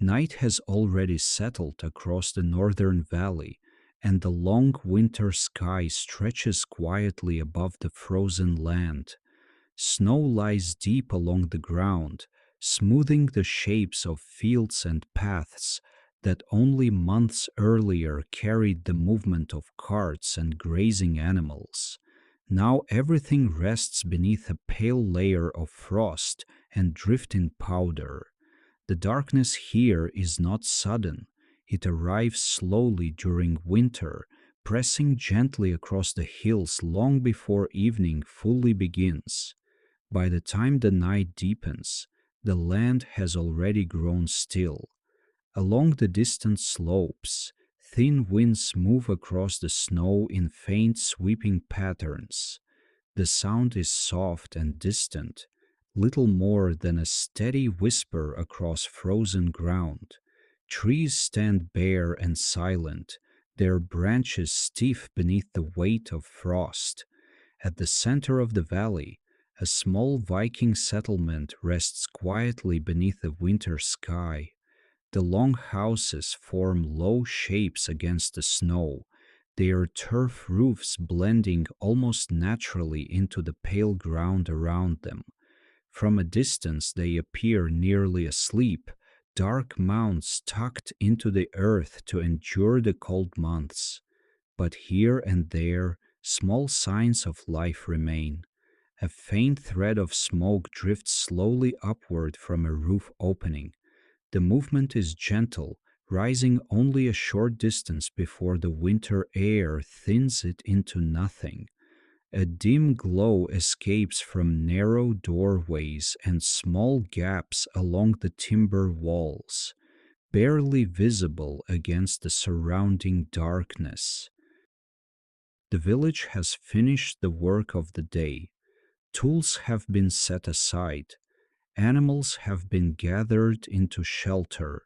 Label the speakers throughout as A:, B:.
A: Night has already settled across the northern valley, and the long winter sky stretches quietly above the frozen land. Snow lies deep along the ground, smoothing the shapes of fields and paths that only months earlier carried the movement of carts and grazing animals. Now everything rests beneath a pale layer of frost and drifting powder. The darkness here is not sudden. It arrives slowly during winter, pressing gently across the hills long before evening fully begins. By the time the night deepens, the land has already grown still. Along the distant slopes, thin winds move across the snow in faint sweeping patterns. The sound is soft and distant, little more than a steady whisper across frozen ground. Trees stand bare and silent, their branches stiff beneath the weight of frost. At the center of the valley, a small Viking settlement rests quietly beneath the winter sky. The long houses form low shapes against the snow, their turf roofs blending almost naturally into the pale ground around them. From a distance they appear nearly asleep, dark mounds tucked into the earth to endure the cold months. But here and there, small signs of life remain. A faint thread of smoke drifts slowly upward from a roof opening. The movement is gentle, rising only a short distance before the winter air thins it into nothing. A dim glow escapes from narrow doorways and small gaps along the timber walls, barely visible against the surrounding darkness. The village has finished the work of the day. Tools have been set aside. Animals have been gathered into shelter.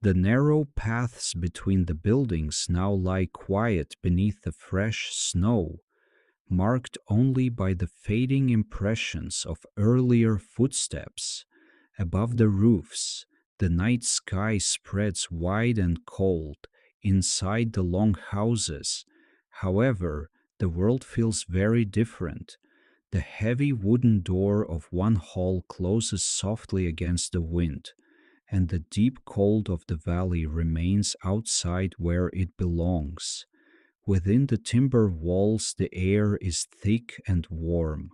A: The narrow paths between the buildings now lie quiet beneath the fresh snow, marked only by the fading impressions of earlier footsteps. Above the roofs, the night sky spreads wide and cold. Inside the long houses, however, the world feels very different. The heavy wooden door of one hall closes softly against the wind, and the deep cold of the valley remains outside where it belongs. Within the timber walls, the air is thick and warm,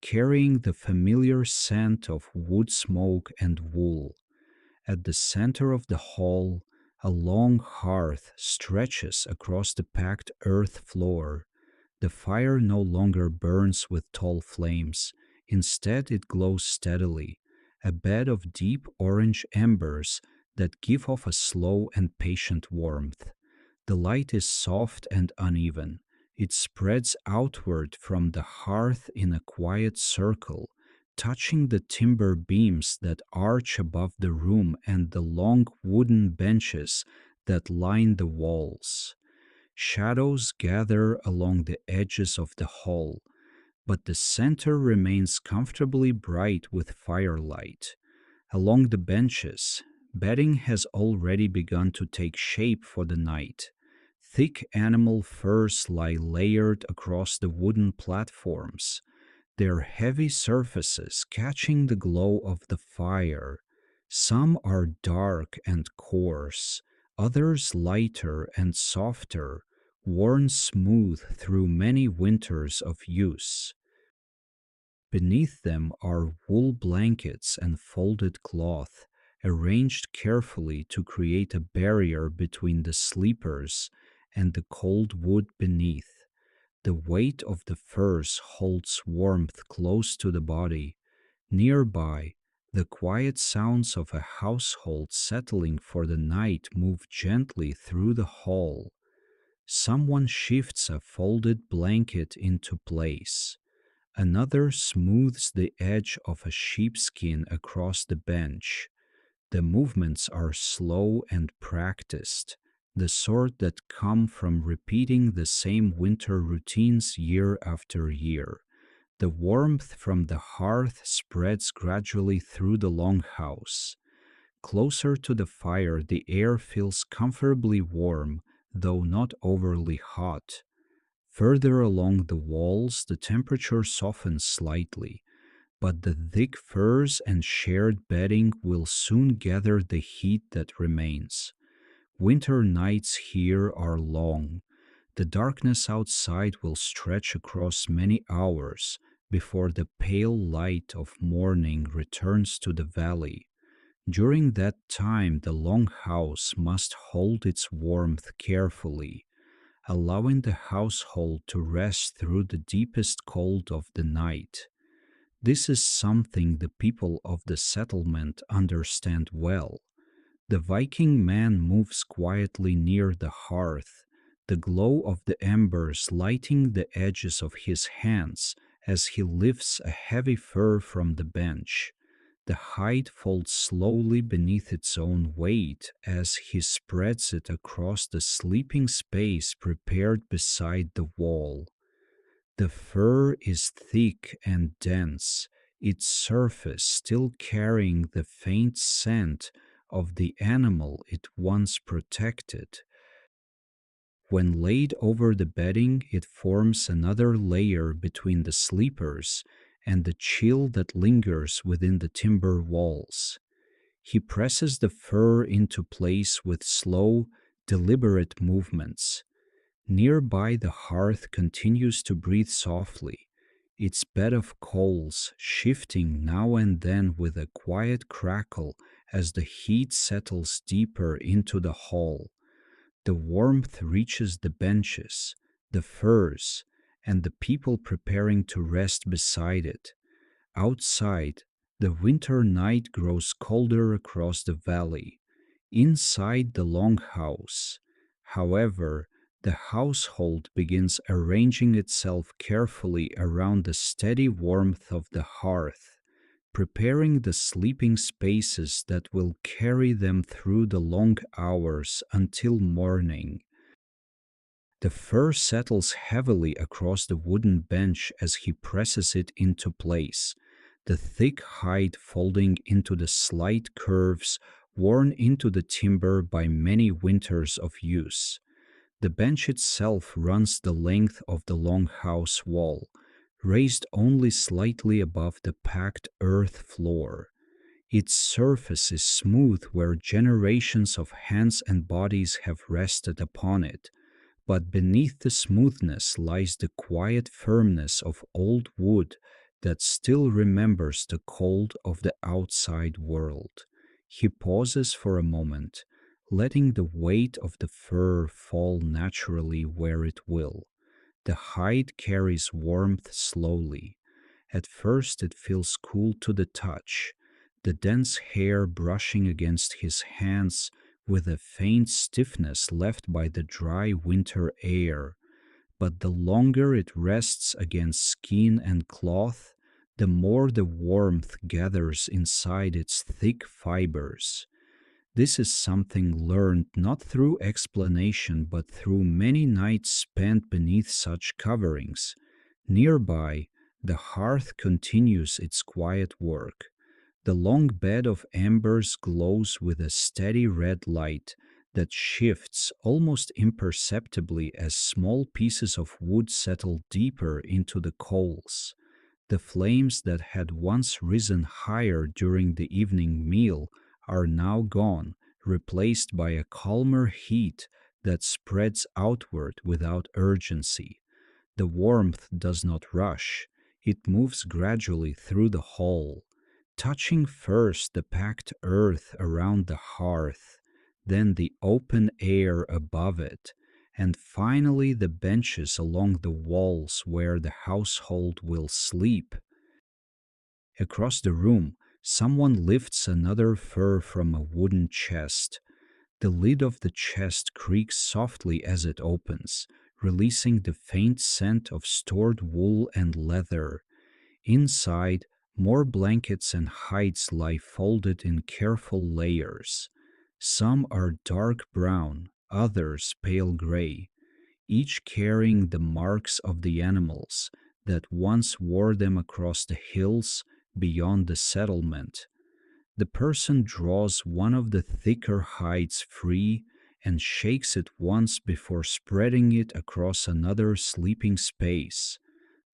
A: carrying the familiar scent of wood smoke and wool. At the center of the hall, a long hearth stretches across the packed earth floor. The fire no longer burns with tall flames. Instead, it glows steadily, a bed of deep orange embers that give off a slow and patient warmth. The light is soft and uneven. It spreads outward from the hearth in a quiet circle, touching the timber beams that arch above the room and the long wooden benches that line the walls. Shadows gather along the edges of the hall, but the center remains comfortably bright with firelight. Along the benches, bedding has already begun to take shape for the night. Thick animal furs lie layered across the wooden platforms, their heavy surfaces catching the glow of the fire. Some are dark and coarse, others lighter and softer, worn smooth through many winters of use. Beneath them are wool blankets and folded cloth, arranged carefully to create a barrier between the sleepers and the cold wood beneath. The weight of the furs holds warmth close to the body. Nearby, the quiet sounds of a household settling for the night move gently through the hall. Someone shifts a folded blanket into place. Another smooths the edge of a sheepskin across the bench. The movements are slow and practiced, the sort that come from repeating the same winter routines year after year. The warmth from the hearth spreads gradually through the longhouse. Closer to the fire, the air feels comfortably warm, though not overly hot. Further along the walls, the temperature softens slightly, but the thick furs and shared bedding will soon gather the heat that remains. Winter nights here are long. The darkness outside will stretch across many hours before the pale light of morning returns to the valley. During that time, the Longhouse must hold its warmth carefully, allowing the household to rest through the deepest cold of the night. This is something the people of the settlement understand well. The Viking man moves quietly near the hearth, the glow of the embers lighting the edges of his hands as he lifts a heavy fur from the bench. The hide folds slowly beneath its own weight as he spreads it across the sleeping space prepared beside the wall. The fur is thick and dense, its surface still carrying the faint scent of the animal it once protected. When laid over the bedding, it forms another layer between the sleepers and the chill that lingers within the timber walls. He presses the fur into place with slow, deliberate movements. Nearby, the hearth continues to breathe softly, its bed of coals shifting now and then with a quiet crackle as the heat settles deeper into the hall. The warmth reaches the benches, the furs, and the people preparing to rest beside it. Outside, the winter night grows colder across the valley. Inside the longhouse, however, the household begins arranging itself carefully around the steady warmth of the hearth, preparing the sleeping spaces that will carry them through the long hours until morning. The fur settles heavily across the wooden bench as he presses it into place, the thick hide folding into the slight curves worn into the timber by many winters of use. The bench itself runs the length of the longhouse wall, raised only slightly above the packed earth floor. Its surface is smooth where generations of hands and bodies have rested upon it, but beneath the smoothness lies the quiet firmness of old wood that still remembers the cold of the outside world. He pauses for a moment, letting the weight of the fur fall naturally where it will. The hide carries warmth slowly. At first it feels cool to the touch, the dense hair brushing against his hands with a faint stiffness left by the dry winter air. But the longer it rests against skin and cloth, the more the warmth gathers inside its thick fibers. This is something learned not through explanation but through many nights spent beneath such coverings. Nearby, the hearth continues its quiet work. The long bed of embers glows with a steady red light that shifts almost imperceptibly as small pieces of wood settle deeper into the coals. The flames that had once risen higher during the evening meal are now gone, replaced by a calmer heat that spreads outward without urgency. The warmth does not rush, it moves gradually through the hall, touching first the packed earth around the hearth, then the open air above it, and finally the benches along the walls where the household will sleep. Across the room, someone lifts another fur from a wooden chest. The lid of the chest creaks softly as it opens, releasing the faint scent of stored wool and leather. Inside, more blankets and hides lie folded in careful layers. Some are dark brown, others pale gray, each carrying the marks of the animals that once wore them across the hills beyond the settlement. The person draws one of the thicker hides free and shakes it once before spreading it across another sleeping space.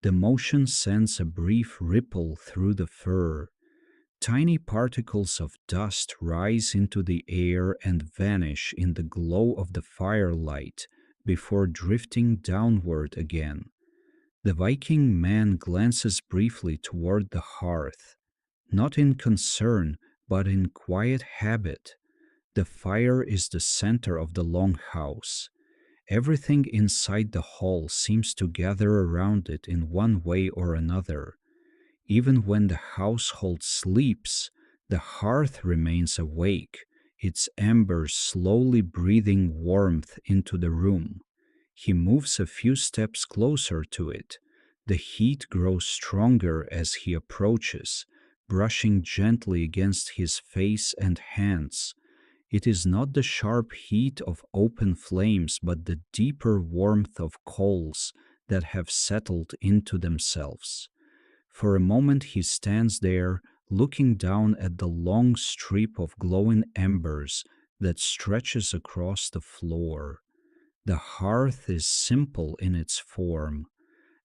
A: The motion sends a brief ripple through the fur. Tiny particles of dust rise into the air and vanish in the glow of the firelight before drifting downward again. The Viking man glances briefly toward the hearth, not in concern, but in quiet habit. The fire is the center of the Longhouse. Everything inside the hall seems to gather around it in one way or another. Even when the household sleeps, the hearth remains awake, its embers slowly breathing warmth into the room. He moves a few steps closer to it. The heat grows stronger as he approaches, brushing gently against his face and hands. It is not the sharp heat of open flames, but the deeper warmth of coals that have settled into themselves. For a moment he stands there, looking down at the long strip of glowing embers that stretches across the floor. The hearth is simple in its form,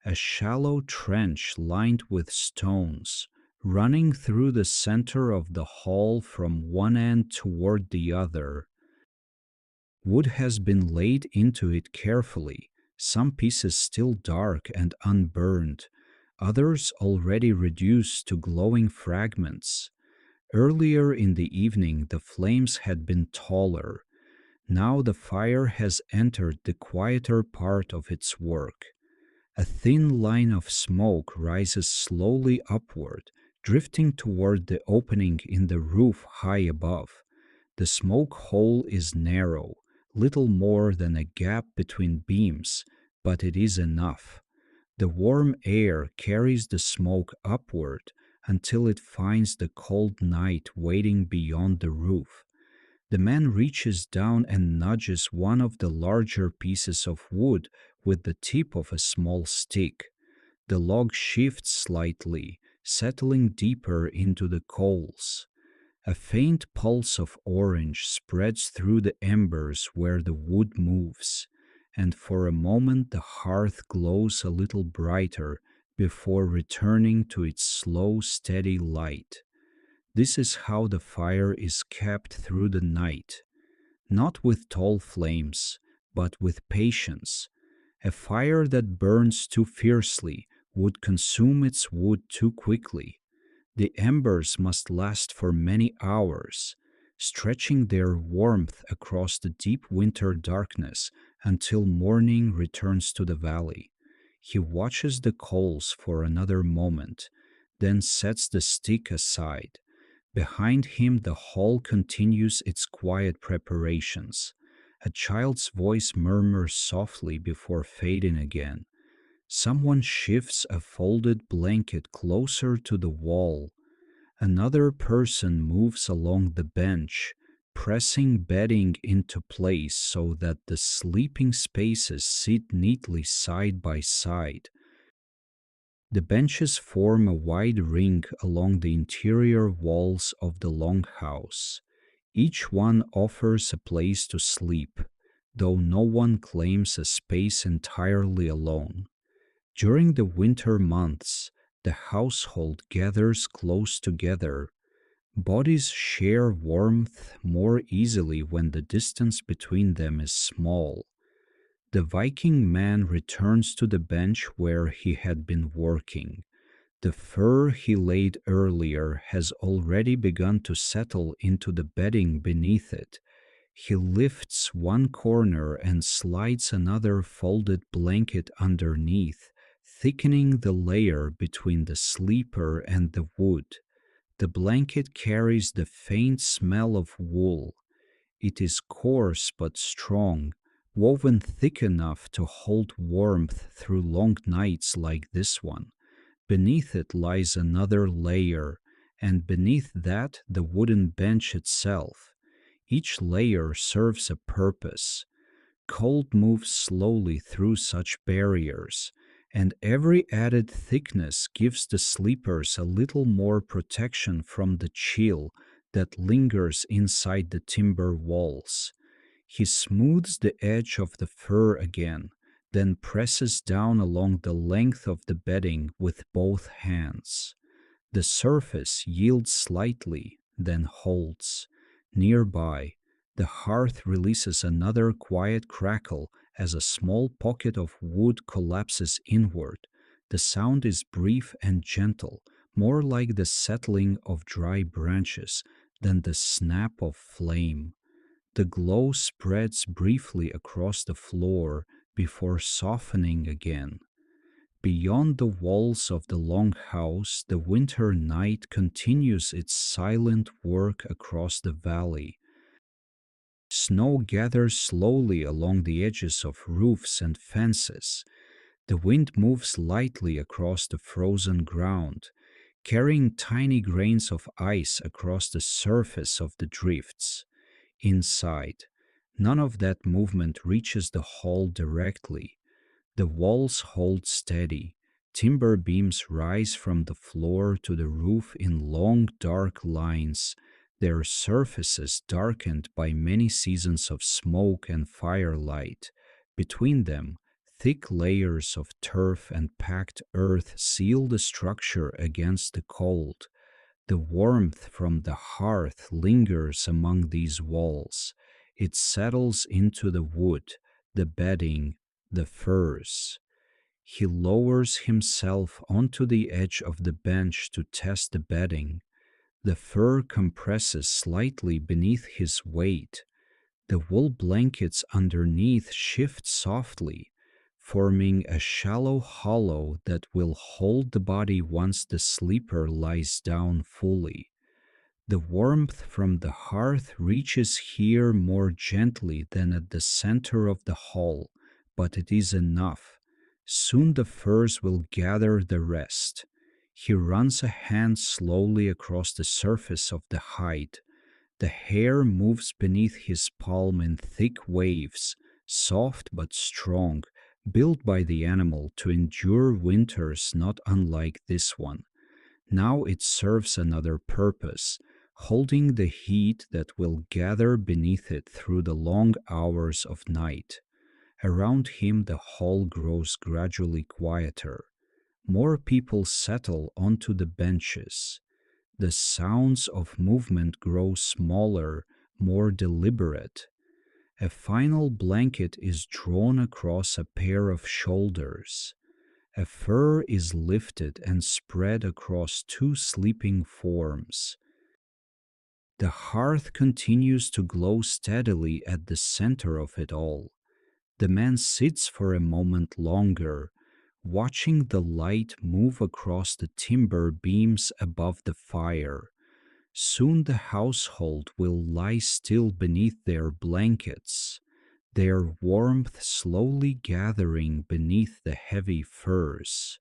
A: a shallow trench lined with stones, running through the center of the hall from one end toward the other. Wood has been laid into it carefully, some pieces still dark and unburned, others already reduced to glowing fragments. Earlier in the evening the flames had been taller. Now the fire has entered the quieter part of its work. A thin line of smoke rises slowly upward, drifting toward the opening in the roof high above. The smoke hole is narrow, little more than a gap between beams, but it is enough. The warm air carries the smoke upward until it finds the cold night waiting beyond the roof. The man reaches down and nudges one of the larger pieces of wood with the tip of a small stick. The log shifts slightly, settling deeper into the coals. A faint pulse of orange spreads through the embers where the wood moves, and for a moment the hearth glows a little brighter before returning to its slow, steady light. This is how the fire is kept through the night, not with tall flames, but with patience. A fire that burns too fiercely would consume its wood too quickly. The embers must last for many hours, stretching their warmth across the deep winter darkness until morning returns to the valley. He watches the coals for another moment, then sets the stick aside. Behind him, the hall continues its quiet preparations. A child's voice murmurs softly before fading again. Someone shifts a folded blanket closer to the wall. Another person moves along the bench, pressing bedding into place so that the sleeping spaces sit neatly side by side. The benches form a wide ring along the interior walls of the longhouse. Each one offers a place to sleep, though no one claims a space entirely alone. During the winter months, the household gathers close together. Bodies share warmth more easily when the distance between them is small. The Viking man returns to the bench where he had been working. The fur he laid earlier has already begun to settle into the bedding beneath it. He lifts one corner and slides another folded blanket underneath, thickening the layer between the sleeper and the wood. The blanket carries the faint smell of wool. It is coarse but strong, woven thick enough to hold warmth through long nights like this one. Beneath it lies another layer, and beneath that the wooden bench itself. Each layer serves a purpose. Cold moves slowly through such barriers, and every added thickness gives the sleepers a little more protection from the chill that lingers inside the timber walls. He smooths the edge of the fur again, then presses down along the length of the bedding with both hands. The surface yields slightly, then holds. Nearby, the hearth releases another quiet crackle as a small pocket of wood collapses inward. The sound is brief and gentle, more like the settling of dry branches than the snap of flame. The glow spreads briefly across the floor before softening again. Beyond the walls of the Longhouse, the winter night continues its silent work across the valley. Snow gathers slowly along the edges of roofs and fences. The wind moves lightly across the frozen ground, carrying tiny grains of ice across the surface of the drifts. Inside, none of that movement reaches the hall directly. The walls hold steady. Timber beams rise from the floor to the roof in long, dark lines, their surfaces darkened by many seasons of smoke and firelight. Between them, thick layers of turf and packed earth seal the structure against the cold. The warmth from the hearth lingers among these walls. It settles into the wood, the bedding, the furs. He lowers himself onto the edge of the bench to test the bedding. The fur compresses slightly beneath his weight. The wool blankets underneath shift softly, forming a shallow hollow that will hold the body once the sleeper lies down fully. The warmth from the hearth reaches here more gently than at the center of the hall, but it is enough. Soon the furs will gather the rest. He runs a hand slowly across the surface of the hide. The hair moves beneath his palm in thick waves, soft but strong, built by the animal to endure winters not unlike this one. Now it serves another purpose, holding the heat that will gather beneath it through the long hours of night. Around him the hall grows gradually quieter. More people settle onto the benches. The sounds of movement grow smaller, more deliberate. A final blanket is drawn across a pair of shoulders. A fur is lifted and spread across two sleeping forms. The hearth continues to glow steadily at the center of it all. The man sits for a moment longer, watching the light move across the timber beams above the fire. Soon the household will lie still beneath their blankets, their warmth slowly gathering beneath the heavy furs.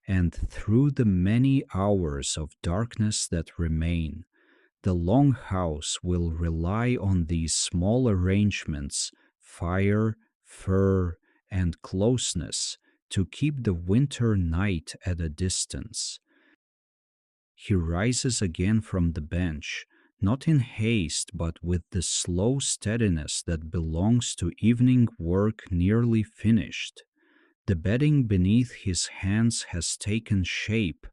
A: And through the many hours of darkness that remain, the Longhouse will rely on these small arrangements, fire, fur, and closeness, to keep the winter night at a distance. He rises again from the bench, not in haste but with the slow steadiness that belongs to evening work nearly finished. The bedding beneath his hands has taken shape,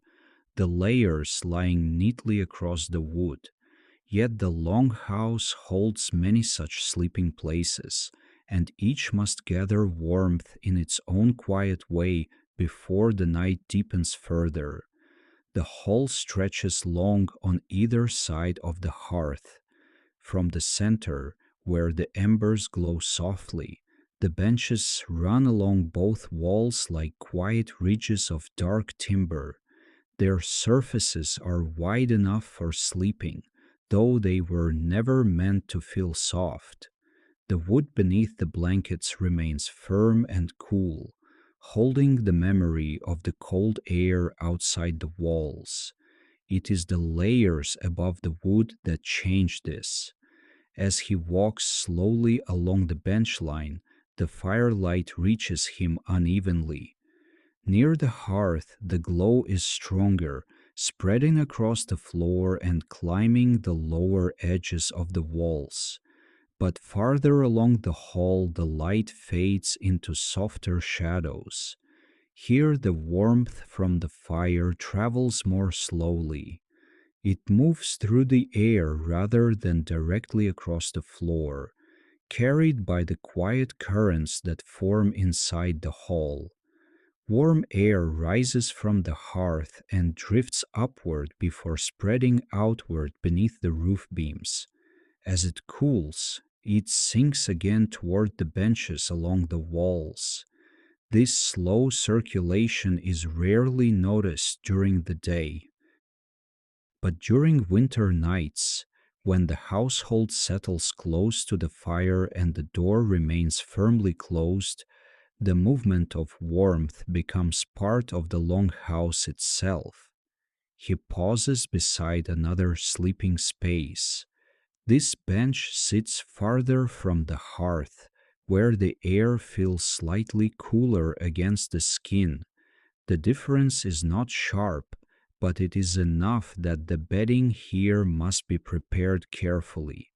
A: the layers lying neatly across the wood. Yet the Longhouse holds many such sleeping places, and each must gather warmth in its own quiet way before the night deepens further. The hall stretches long on either side of the hearth. From the center, where the embers glow softly, the benches run along both walls like quiet ridges of dark timber. Their surfaces are wide enough for sleeping, though they were never meant to feel soft. The wood beneath the blankets remains firm and cool, holding the memory of the cold air outside the walls. It is the layers above the wood that change this. As he walks slowly along the bench line, the firelight reaches him unevenly. Near the hearth, the glow is stronger, spreading across the floor and climbing the lower edges of the walls. But farther along the hall, the light fades into softer shadows. Here, the warmth from the fire travels more slowly. It moves through the air rather than directly across the floor, carried by the quiet currents that form inside the hall. Warm air rises from the hearth and drifts upward before spreading outward beneath the roof beams. As it cools, it sinks again toward the benches along the walls. This slow circulation is rarely noticed during the day, but during winter nights, when the household settles close to the fire and the door remains firmly closed, the movement of warmth becomes part of the longhouse itself. He pauses beside another sleeping space. This bench sits farther from the hearth, where the air feels slightly cooler against the skin. The difference is not sharp, but it is enough that the bedding here must be prepared carefully.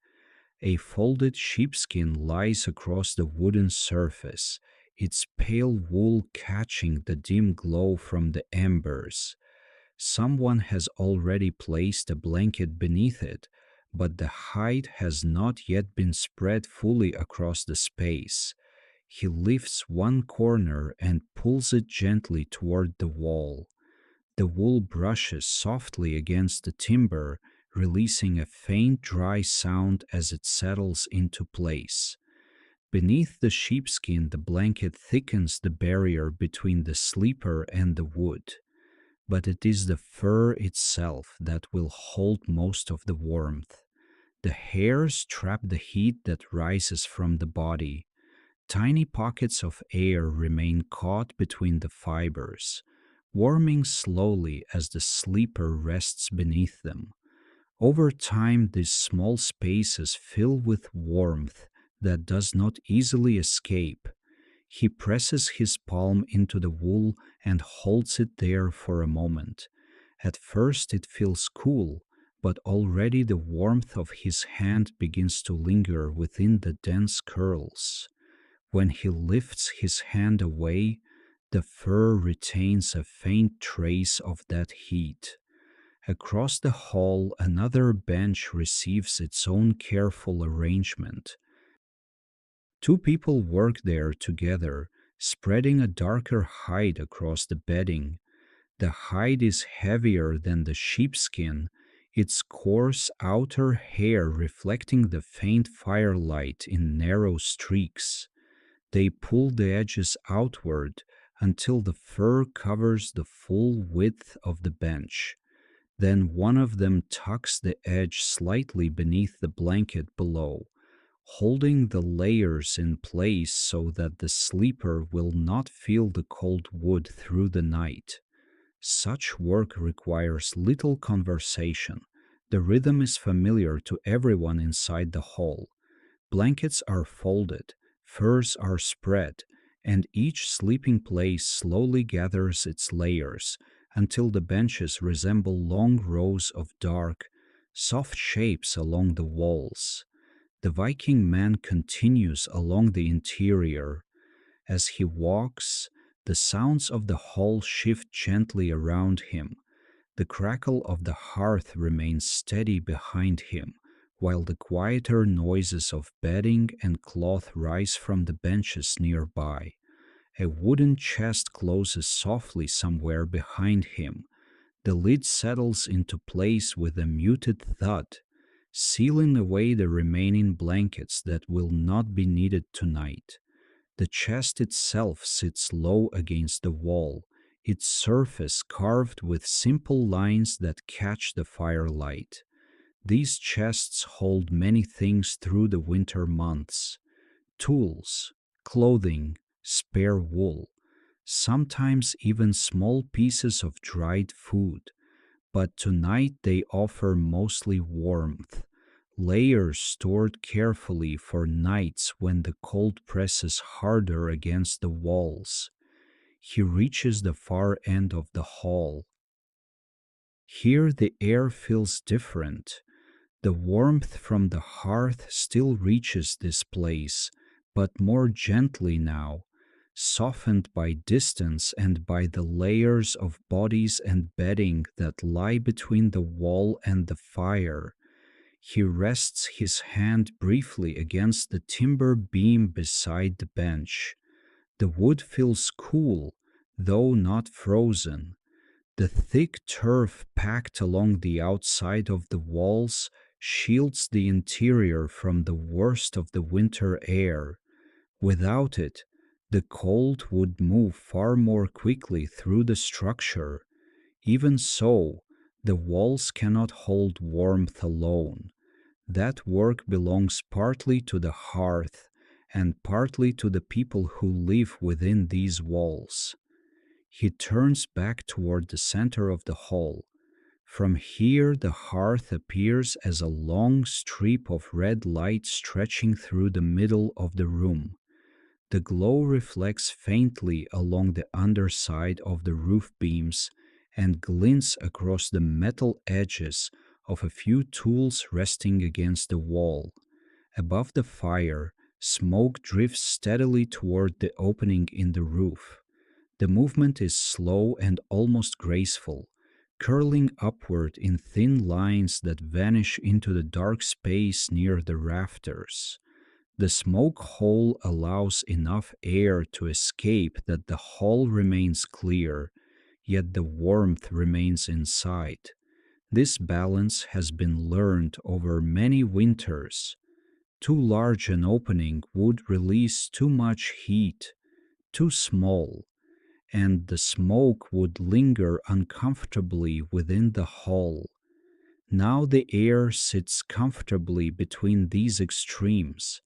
A: A folded sheepskin lies across the wooden surface, its pale wool catching the dim glow from the embers. Someone has already placed a blanket beneath it, but the hide has not yet been spread fully across the space. He lifts one corner and pulls it gently toward the wall. The wool brushes softly against the timber, releasing a faint dry sound as it settles into place. Beneath the sheepskin, the blanket thickens the barrier between the sleeper and the wood. But it is the fur itself that will hold most of the warmth. The hairs trap the heat that rises from the body. Tiny pockets of air remain caught between the fibers, warming slowly as the sleeper rests beneath them. Over time, these small spaces fill with warmth that does not easily escape. He presses his palm into the wool and holds it there for a moment. At first, it feels cool, but already the warmth of his hand begins to linger within the dense curls. When he lifts his hand away, the fur retains a faint trace of that heat. Across the hall, another bench receives its own careful arrangement. Two people work there together, spreading a darker hide across the bedding. The hide is heavier than the sheepskin, its coarse outer hair reflecting the faint firelight in narrow streaks. They pull the edges outward until the fur covers the full width of the bench. Then one of them tucks the edge slightly beneath the blanket below, holding the layers in place so that the sleeper will not feel the cold wood through the night. Such work requires little conversation. The rhythm is familiar to everyone inside the hall. Blankets are folded, furs are spread, and each sleeping place slowly gathers its layers until the benches resemble long rows of dark, soft shapes along the walls. The Viking man continues along the interior. As he walks, the sounds of the hall shift gently around him. The crackle of the hearth remains steady behind him, while the quieter noises of bedding and cloth rise from the benches nearby. A wooden chest closes softly somewhere behind him. The lid settles into place with a muted thud, sealing away the remaining blankets that will not be needed tonight. The chest itself sits low against the wall, its surface carved with simple lines that catch the firelight. These chests hold many things through the winter months: tools, clothing, spare wool, sometimes even small pieces of dried food. But tonight they offer mostly warmth, layers stored carefully for nights when the cold presses harder against the walls. He reaches the far end of the hall. Here the air feels different. The warmth from the hearth still reaches this place, but more gently now, softened by distance and by the layers of bodies and bedding that lie between the wall and the fire. He rests his hand briefly against the timber beam beside the bench. The wood feels cool, though not frozen. The thick turf packed along the outside of the walls shields the interior from the worst of the winter air. Without it, the cold would move far more quickly through the structure. Even so, the walls cannot hold warmth alone. That work belongs partly to the hearth and partly to the people who live within these walls. He turns back toward the center of the hall. From here, the hearth appears as a long strip of red light stretching through the middle of the room. The glow reflects faintly along the underside of the roof beams and glints across the metal edges of a few tools resting against the wall. Above the fire, smoke drifts steadily toward the opening in the roof. The movement is slow and almost graceful, curling upward in thin lines that vanish into the dark space near the rafters. The smoke hole allows enough air to escape that the hall remains clear, yet the warmth remains inside. This balance has been learned over many winters. Too large an opening would release too much heat, too small, and the smoke would linger uncomfortably within the hall. Now the air sits comfortably between these extremes,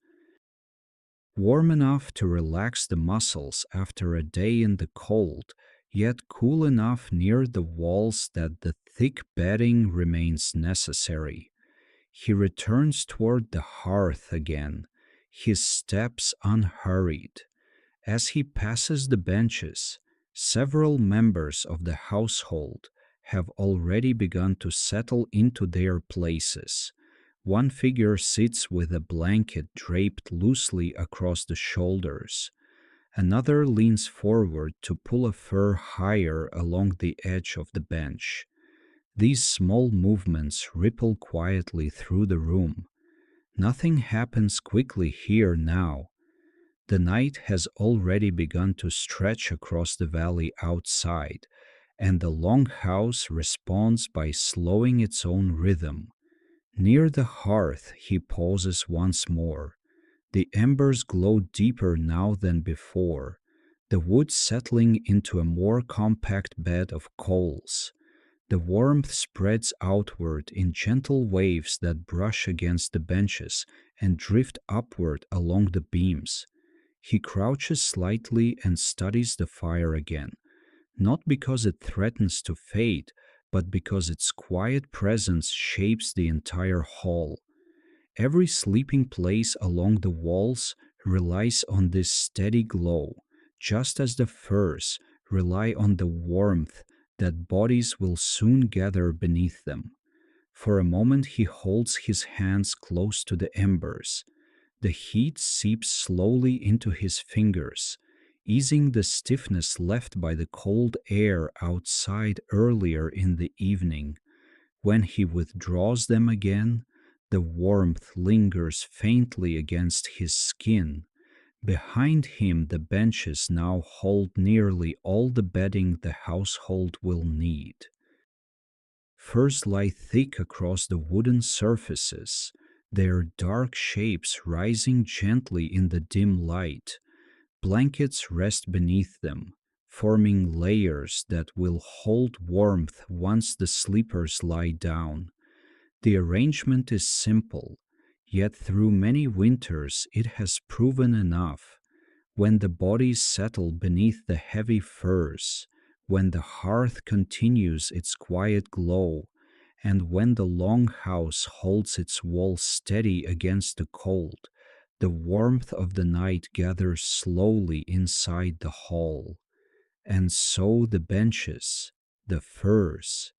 A: warm enough to relax the muscles after a day in the cold, yet cool enough near the walls that the thick bedding remains necessary. He returns toward the hearth again, his steps unhurried. As he passes the benches, several members of the household have already begun to settle into their places. One figure sits with a blanket draped loosely across the shoulders. Another leans forward to pull a fur higher along the edge of the bench. These small movements ripple quietly through the room. Nothing happens quickly here now. The night has already begun to stretch across the valley outside, and the Longhouse responds by slowing its own rhythm. Near the hearth he pauses once more. The embers glow deeper now than before, the wood settling into a more compact bed of coals. The warmth spreads outward in gentle waves that brush against the benches and drift upward along the beams. He crouches slightly and studies the fire again, not because it threatens to fade, but because its quiet presence shapes the entire hall. Every sleeping place along the walls relies on this steady glow, just as the firs rely on the warmth that bodies will soon gather beneath them. For a moment he holds his hands close to the embers. The heat seeps slowly into his fingers, easing the stiffness left by the cold air outside earlier in the evening. When he withdraws them again, the warmth lingers faintly against his skin. Behind him, the benches now hold nearly all the bedding the household will need. Furs lie thick across the wooden surfaces, their dark shapes rising gently in the dim light. Blankets rest beneath them, forming layers that will hold warmth once the sleepers lie down. The arrangement is simple, yet through many winters it has proven enough. When the bodies settle beneath the heavy furs, when the hearth continues its quiet glow, and when the Longhouse holds its walls steady against the cold, the warmth of the night gathers slowly inside the hall. And so the benches, the furs,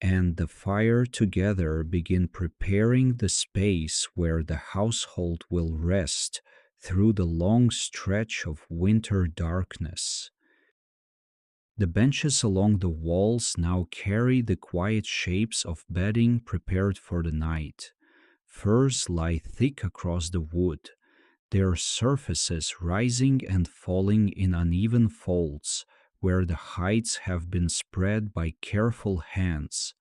A: and the fire together begin preparing the space where the household will rest through the long stretch of winter darkness. The benches along the walls now carry the quiet shapes of bedding prepared for the night. Furs lie thick across the wood, their surfaces rising and falling in uneven folds where the hides have been spread by careful hands.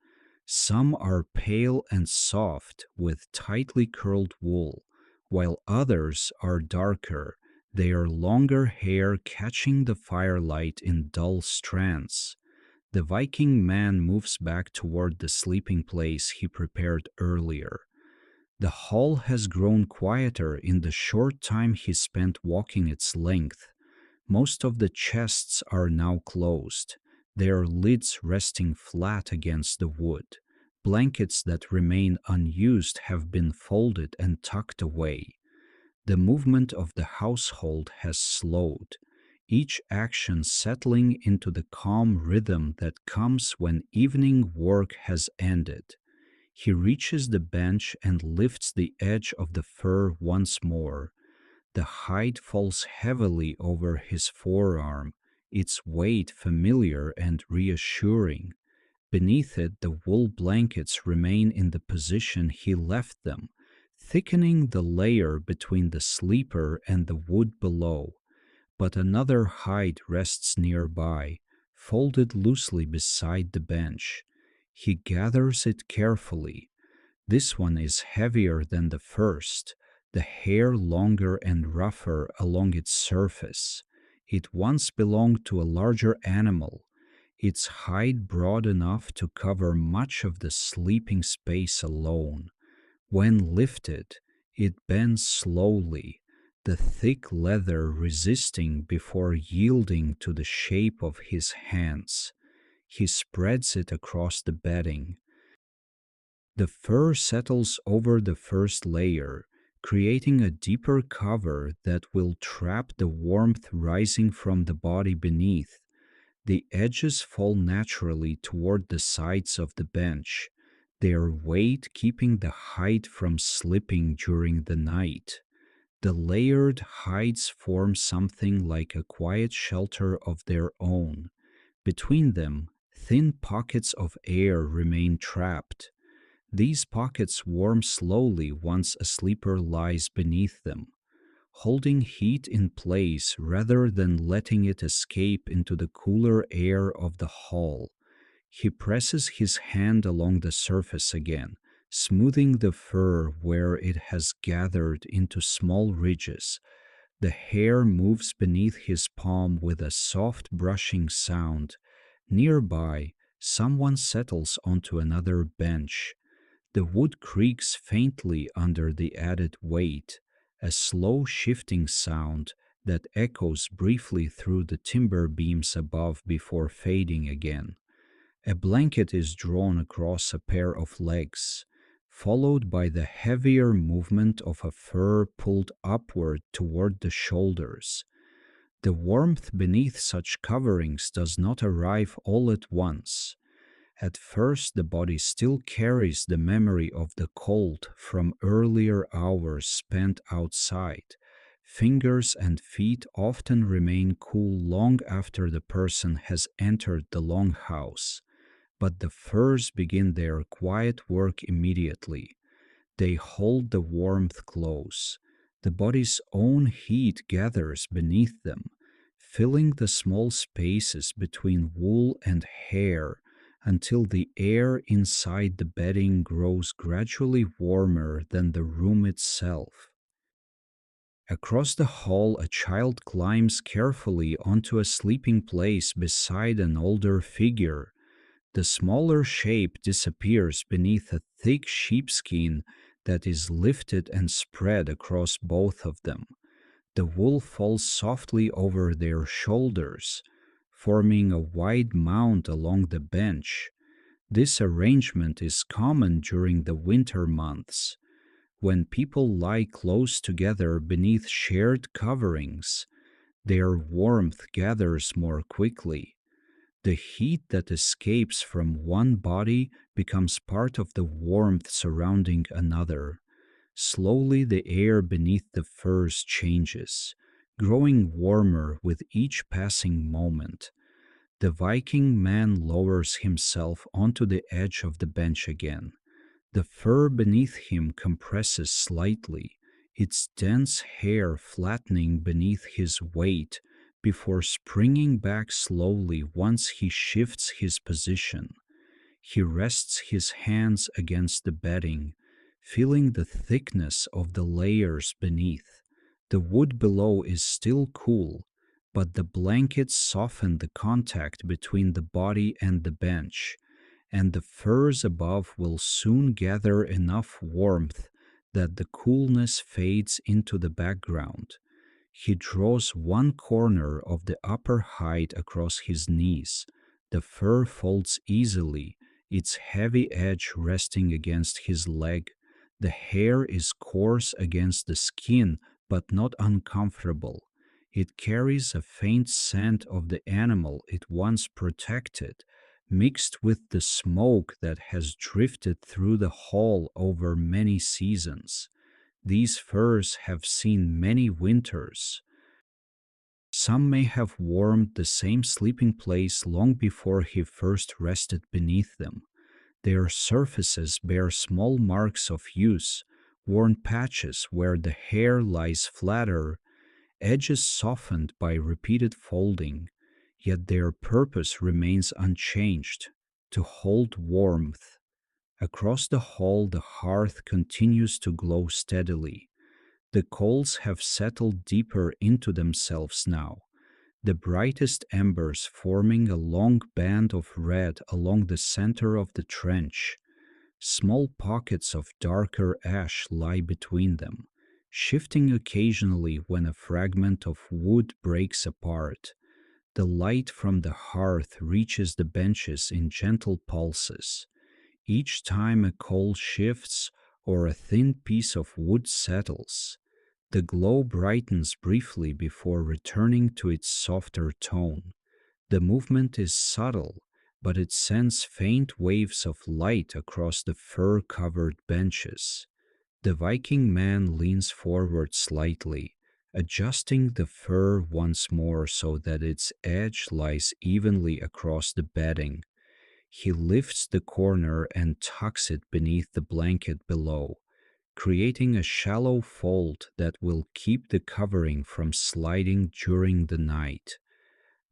A: Some are pale and soft with tightly curled wool, while others are darker, their longer hair catching the firelight in dull strands. The Viking man moves back toward the sleeping place he prepared earlier. The hall has grown quieter in the short time he spent walking its length. Most of the chests are now closed, their lids resting flat against the wood. Blankets that remain unused have been folded and tucked away. The movement of the household has slowed, each action settling into the calm rhythm that comes when evening work has ended. He reaches the bench and lifts the edge of the fur once more. The hide falls heavily over his forearm, its weight familiar and reassuring. Beneath it, the wool blankets remain in the position he left them, thickening the layer between the sleeper and the wood below. But another hide rests nearby, folded loosely beside the bench. He gathers it carefully. This one is heavier than the first, the hair longer and rougher along its surface. It once belonged to a larger animal, its hide broad enough to cover much of the sleeping space alone. When lifted, it bends slowly, the thick leather resisting before yielding to the shape of his hands. He spreads it across the bedding. The fur settles over the first layer, creating a deeper cover that will trap the warmth rising from the body beneath. The edges fall naturally toward the sides of the bench, their weight keeping the hide from slipping during the night. The layered hides form something like a quiet shelter of their own. Between them, thin pockets of air remain trapped. These pockets warm slowly once a sleeper lies beneath them, holding heat in place rather than letting it escape into the cooler air of the hall. He presses his hand along the surface again, smoothing the fur where it has gathered into small ridges. The hair moves beneath his palm with a soft brushing sound. Nearby, someone settles onto another bench. The wood creaks faintly under the added weight, a slow shifting sound that echoes briefly through the timber beams above before fading again. A blanket is drawn across a pair of legs, followed by the heavier movement of a fur pulled upward toward the shoulders. The warmth beneath such coverings does not arrive all at once. At first, the body still carries the memory of the cold from earlier hours spent outside. Fingers and feet often remain cool long after the person has entered the longhouse, but the furs begin their quiet work immediately. They hold the warmth close. The body's own heat gathers beneath them, filling the small spaces between wool and hair until the air inside the bedding grows gradually warmer than the room itself. Across the hall, a child climbs carefully onto a sleeping place beside an older figure. The smaller shape disappears beneath a thick sheepskin that is lifted and spread across both of them. The wool falls softly over their shoulders, forming a wide mound along the bench. This arrangement is common during the winter months, when people lie close together beneath shared coverings. Their warmth gathers more quickly. The heat that escapes from one body becomes part of the warmth surrounding another. Slowly, the air beneath the furs changes, growing warmer with each passing moment. The Viking man lowers himself onto the edge of the bench again. The fur beneath him compresses slightly, its dense hair flattening beneath his weight before springing back slowly once he shifts his position. He rests his hands against the bedding, feeling the thickness of the layers beneath. The wood below is still cool, but the blankets soften the contact between the body and the bench, and the furs above will soon gather enough warmth that the coolness fades into the background. He draws one corner of the upper hide across his knees. The fur folds easily, its heavy edge resting against his leg. The hair is coarse against the skin, but not uncomfortable. It carries a faint scent of the animal it once protected, mixed with the smoke that has drifted through the hall over many seasons. These furs have seen many winters. Some may have warmed the same sleeping place long before he first rested beneath them. Their surfaces bear small marks of use, worn patches where the hair lies flatter, edges softened by repeated folding, yet their purpose remains unchanged, to hold warmth. Across the hall, the hearth continues to glow steadily. The coals have settled deeper into themselves now, the brightest embers forming a long band of red along the center of the trench. Small pockets of darker ash lie between them, shifting occasionally when a fragment of wood breaks apart. The light from the hearth reaches the benches in gentle pulses. Each time a coal shifts or a thin piece of wood settles, the glow brightens briefly before returning to its softer tone. The movement is subtle, but it sends faint waves of light across the fur-covered benches. The Viking man leans forward slightly, adjusting the fur once more so that its edge lies evenly across the bedding. He lifts the corner and tucks it beneath the blanket below, creating a shallow fold that will keep the covering from sliding during the night.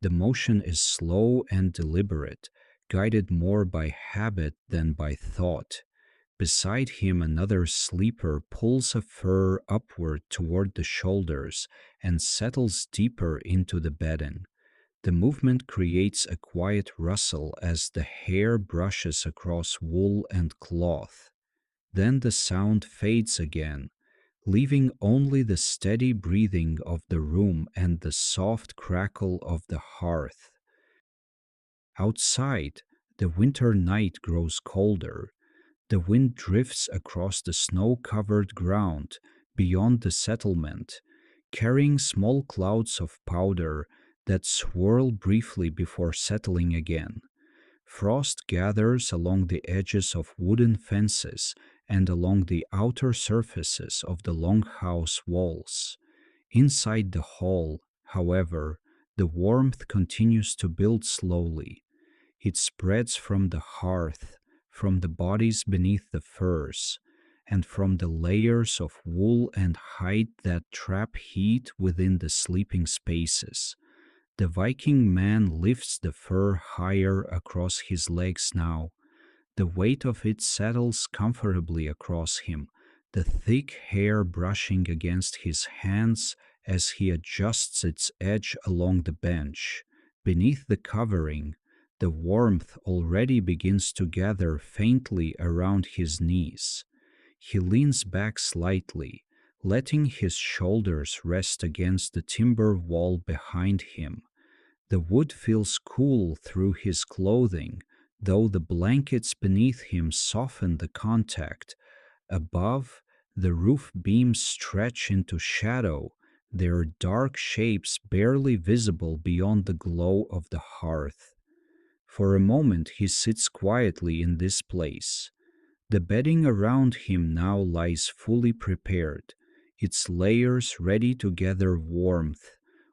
A: The motion is slow and deliberate, guided more by habit than by thought. Beside him, another sleeper pulls a fur upward toward the shoulders and settles deeper into the bedding. The movement creates a quiet rustle as the hair brushes across wool and cloth. Then the sound fades again, leaving only the steady breathing of the room and the soft crackle of the hearth. Outside, the winter night grows colder. The wind drifts across the snow-covered ground beyond the settlement, carrying small clouds of powder that swirl briefly before settling again. Frost gathers along the edges of wooden fences and along the outer surfaces of the Longhouse walls. Inside the hall, however, the warmth continues to build slowly. It spreads from the hearth, from the bodies beneath the furs, and from the layers of wool and hide that trap heat within the sleeping spaces. The Viking man lifts the fur higher across his legs now. The weight of it settles comfortably across him, the thick hair brushing against his hands as he adjusts its edge along the bench. Beneath the covering, the warmth already begins to gather faintly around his knees. He leans back slightly, letting his shoulders rest against the timber wall behind him. The wood feels cool through his clothing, though the blankets beneath him soften the contact. Above, the roof beams stretch into shadow, their dark shapes barely visible beyond the glow of the hearth. For a moment he sits quietly in this place. The bedding around him now lies fully prepared, its layers ready to gather warmth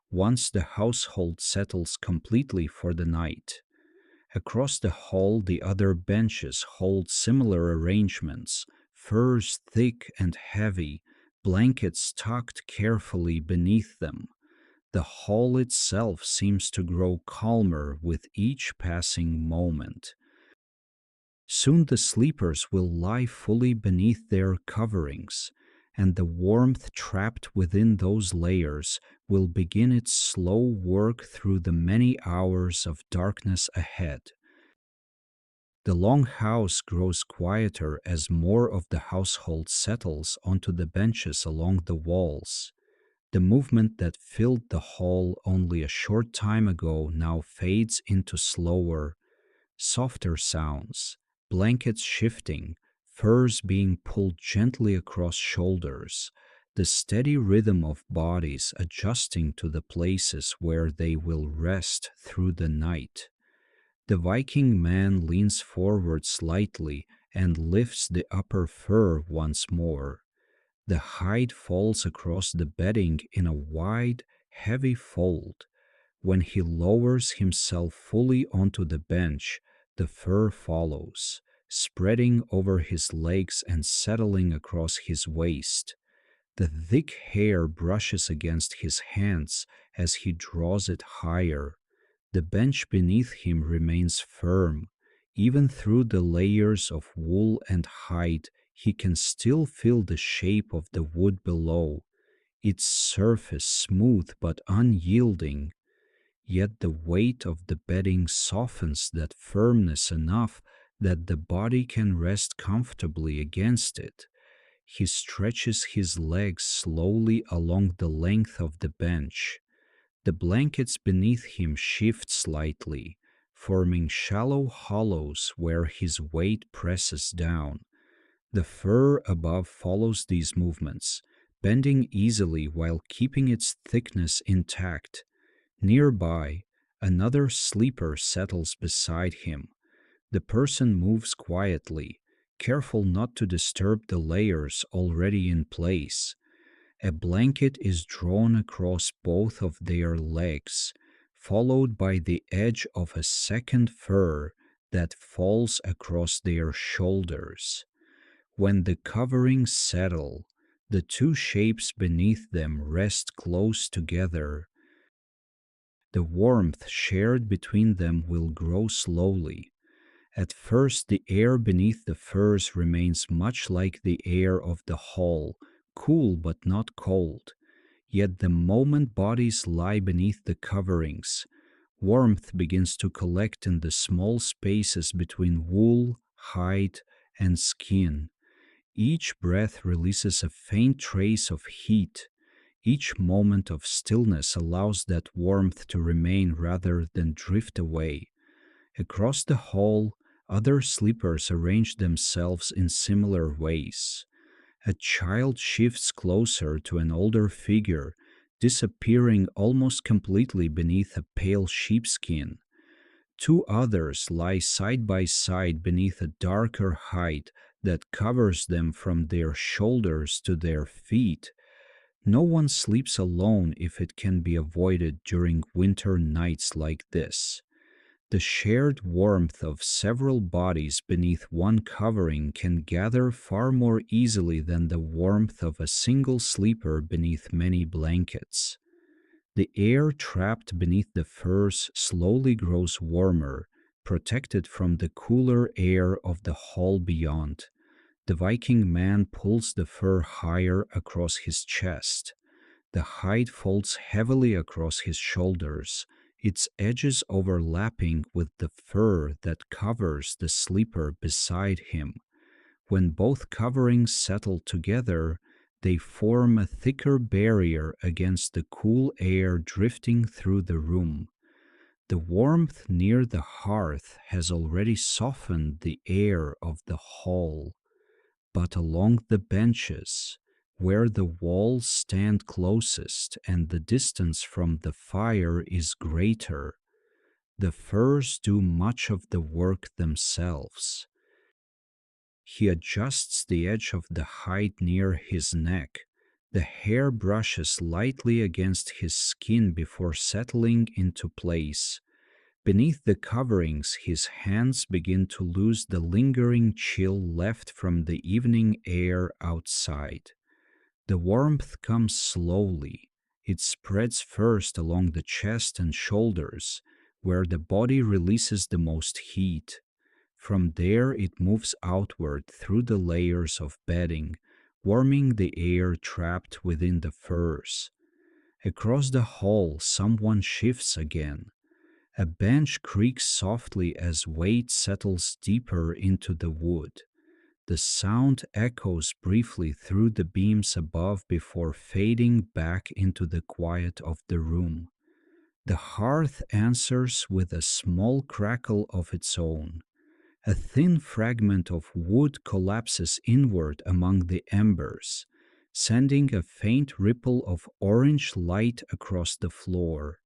A: once the household settles completely for the night. Across the hall, the other benches hold similar arrangements, furs thick and heavy, blankets tucked carefully beneath them. The hall itself seems to grow calmer with each passing moment. Soon the sleepers will lie fully beneath their coverings, and the warmth trapped within those layers will begin its slow work through the many hours of darkness ahead. The long house grows quieter as more of the household settles onto the benches along the walls. The movement that filled the hall only a short time ago now fades into slower, softer sounds, blankets shifting, furs being pulled gently across shoulders, the steady rhythm of bodies adjusting to the places where they will rest through the night. The Viking man leans forward slightly and lifts the upper fur once more. The hide falls across the bedding in a wide, heavy fold. When he lowers himself fully onto the bench, the fur follows, spreading over his legs and settling across his waist. The thick hair brushes against his hands as he draws it higher. The bench beneath him remains firm. Even through the layers of wool and hide, he can still feel the shape of the wood below, its surface smooth but unyielding. Yet the weight of the bedding softens that firmness enough that the body can rest comfortably against it. He stretches his legs slowly along the length of the bench. The blankets beneath him shift slightly, forming shallow hollows where his weight presses down. The fur above follows these movements, bending easily while keeping its thickness intact. Nearby, another sleeper settles beside him. The person moves quietly, careful not to disturb the layers already in place. A blanket is drawn across both of their legs, followed by the edge of a second fur that falls across their shoulders. When the coverings settle, the two shapes beneath them rest close together. The warmth shared between them will grow slowly. At first, the air beneath the furs remains much like the air of the hall, cool but not cold. Yet the moment bodies lie beneath the coverings, warmth begins to collect in the small spaces between wool, hide, and skin. Each breath releases a faint trace of heat. Each moment of stillness allows that warmth to remain rather than drift away. Across the hall, other sleepers arrange themselves in similar ways. A child shifts closer to an older figure, disappearing almost completely beneath a pale sheepskin. Two others lie side by side beneath a darker hide that covers them from their shoulders to their feet. No one sleeps alone if it can be avoided during winter nights like this. The shared warmth of several bodies beneath one covering can gather far more easily than the warmth of a single sleeper beneath many blankets. The air trapped beneath the furs slowly grows warmer, protected from the cooler air of the hall beyond. The Viking man pulls the fur higher across his chest. The hide folds heavily across his shoulders, its edges overlapping with the fur that covers the sleeper beside him. When both coverings settle together, they form a thicker barrier against the cool air drifting through the room. The warmth near the hearth has already softened the air of the hall, but along the benches, where the walls stand closest and the distance from the fire is greater, The furs do much of the work themselves. He adjusts the edge of the hide near his neck. The hair brushes lightly against his skin before settling into place. Beneath the coverings, his hands begin to lose the lingering chill left from the evening air outside. The warmth comes slowly. It spreads first along the chest and shoulders, where the body releases the most heat. From there, it moves outward through the layers of bedding, warming the air trapped within the furs. Across the hall, someone shifts again. A bench creaks softly as weight settles deeper into the wood. The sound echoes briefly through the beams above before fading back into the quiet of the room. The hearth answers with a small crackle of its own. A thin fragment of wood collapses inward among the embers, sending a faint ripple of orange light across the floor.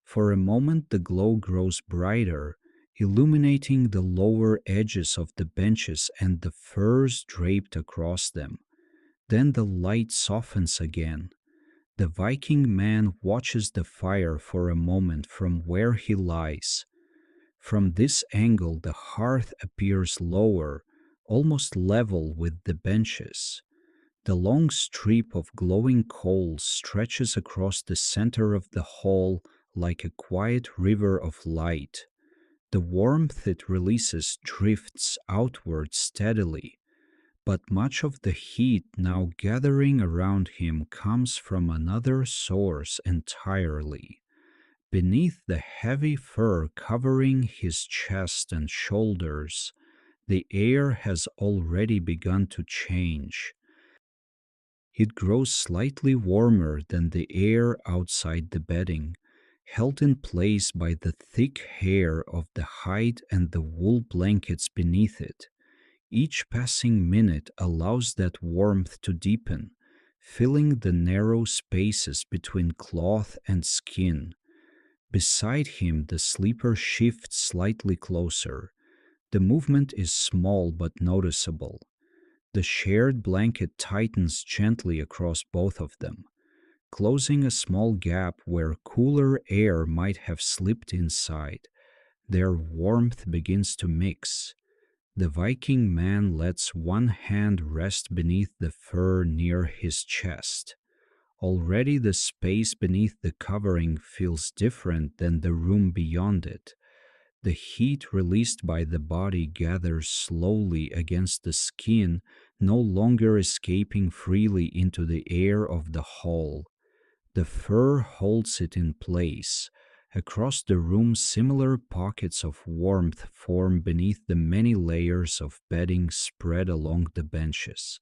A: For a moment the glow grows brighter, illuminating the lower edges of the benches and the furs draped across them. Then the light softens again. The Viking man watches the fire for a moment from where he lies. From this angle, the hearth appears lower, almost level with the benches. The long strip of glowing coals stretches across the center of the hall like a quiet river of light. The warmth it releases drifts outward steadily, but much of the heat now gathering around him comes from another source entirely. Beneath the heavy fur covering his chest and shoulders, the air has already begun to change. It grows slightly warmer than the air outside the bedding, held in place by the thick hair of the hide and the wool blankets beneath it. Each passing minute allows that warmth to deepen, filling the narrow spaces between cloth and skin. Beside him, the sleeper shifts slightly closer. The movement is small but noticeable. The shared blanket tightens gently across both of them, closing a small gap where cooler air might have slipped inside. Their warmth begins to mix. The Viking man lets one hand rest beneath the fur near his chest. Already the space beneath the covering feels different than the room beyond it. The heat released by the body gathers slowly against the skin, no longer escaping freely into the air of the hall. The fur holds it in place. Across the room, similar pockets of warmth form beneath the many layers of bedding spread along the benches.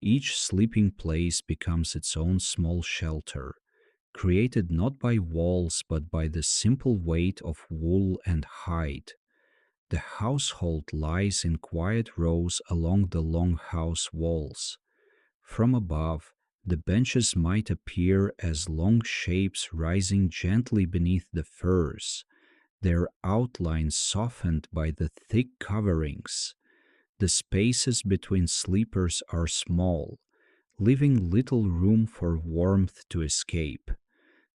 A: Each sleeping place becomes its own small shelter, created not by walls but by the simple weight of wool and hide. The household lies in quiet rows along the Longhouse walls. From above, the benches might appear as long shapes rising gently beneath the furs, their outlines softened by the thick coverings. The spaces between sleepers are small, leaving little room for warmth to escape.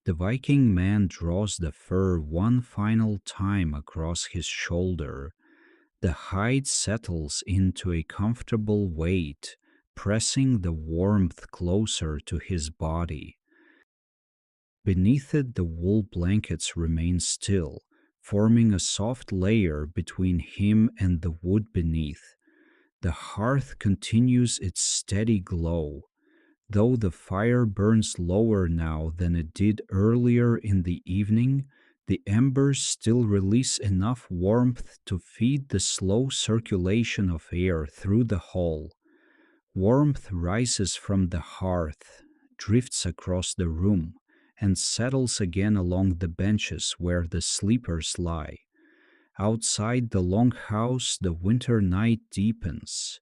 A: The Viking man draws the fur one final time across his shoulder. The hide settles into a comfortable weight, pressing the warmth closer to his body. Beneath it, the wool blankets remain still, forming a soft layer between him and the wood beneath. The hearth continues its steady glow, though the fire burns lower now than it did earlier in the evening. The embers still release enough warmth to feed the slow circulation of air through the hall. Warmth rises from the hearth, drifts across the room, and settles again along the benches where the sleepers lie. Outside the Longhouse, the winter night deepens.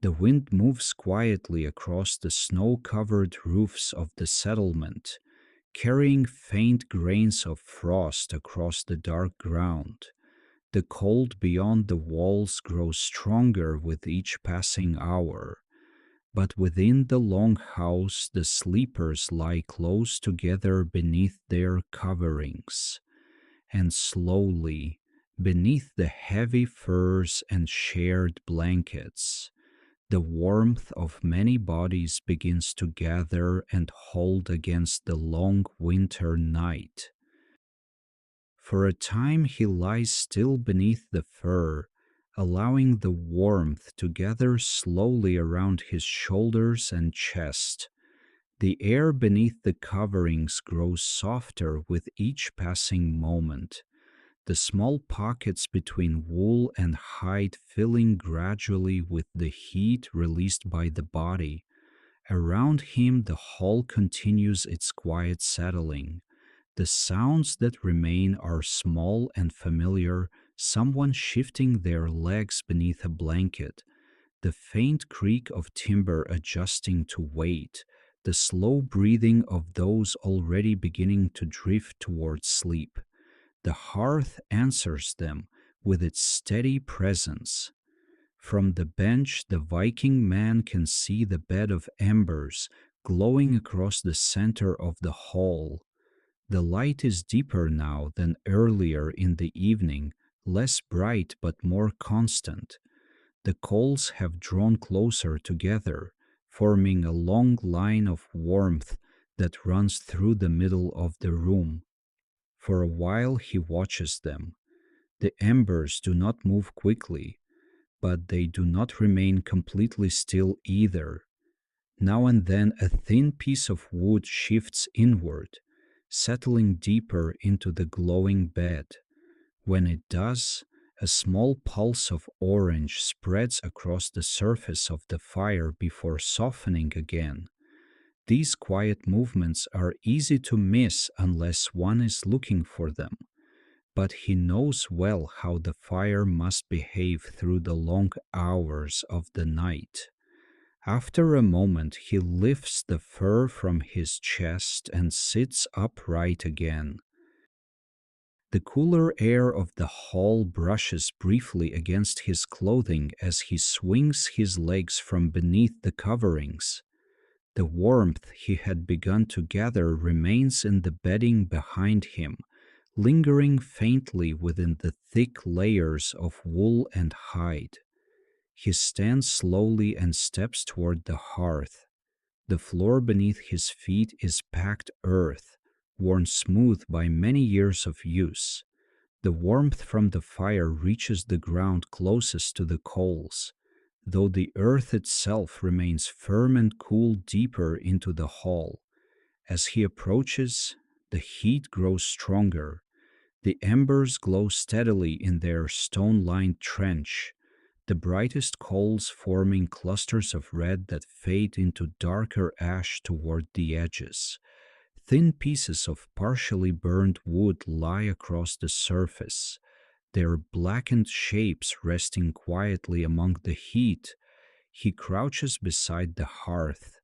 A: The wind moves quietly across the snow-covered roofs of the settlement, carrying faint grains of frost across the dark ground. The cold beyond the walls grows stronger with each passing hour, but within the long house the sleepers lie close together beneath their coverings, and slowly, beneath the heavy furs and shared blankets, the warmth of many bodies begins to gather and hold against the long winter night. For a time he lies still beneath the fur, allowing the warmth to gather slowly around his shoulders and chest. The air beneath the coverings grows softer with each passing moment, the small pockets between wool and hide filling gradually with the heat released by the body. Around him, the hall continues its quiet settling. The sounds that remain are small and familiar, someone shifting their legs beneath a blanket, the faint creak of timber adjusting to weight, the slow breathing of those already beginning to drift towards sleep. The hearth answers them with its steady presence. From the bench, the Viking man can see the bed of embers glowing across the center of the hall. The light is deeper now than earlier in the evening, less bright but more constant. The coals have drawn closer together, forming a long line of warmth that runs through the middle of the room. For a while he watches them. The embers do not move quickly, but they do not remain completely still either. Now and then a thin piece of wood shifts inward, settling deeper into the glowing bed. When it does, a small pulse of orange spreads across the surface of the fire before softening again. These quiet movements are easy to miss unless one is looking for them, but he knows well how the fire must behave through the long hours of the night. After a moment, he lifts the fur from his chest and sits upright again. The cooler air of the hall brushes briefly against his clothing as he swings his legs from beneath the coverings. The warmth he had begun to gather remains in the bedding behind him, lingering faintly within the thick layers of wool and hide. He stands slowly and steps toward the hearth. The floor beneath his feet is packed earth, worn smooth by many years of use. The warmth from the fire reaches the ground closest to the coals, though the earth itself remains firm and cool deeper into the hall. As he approaches, the heat grows stronger. The embers glow steadily in their stone-lined trench, the brightest coals forming clusters of red that fade into darker ash toward the edges. Thin pieces of partially burned wood lie across the surface, their blackened shapes resting quietly among the heat. He crouches beside the hearth.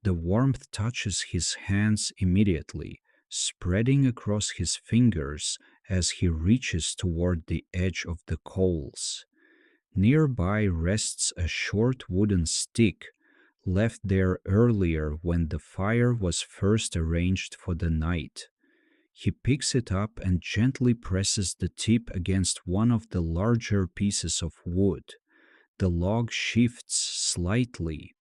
A: The warmth touches his hands immediately, spreading across his fingers as he reaches toward the edge of the coals. Nearby rests a short wooden stick, left there earlier when the fire was first arranged for the night. He picks it up and gently presses the tip against one of the larger pieces of wood. The log shifts slightly.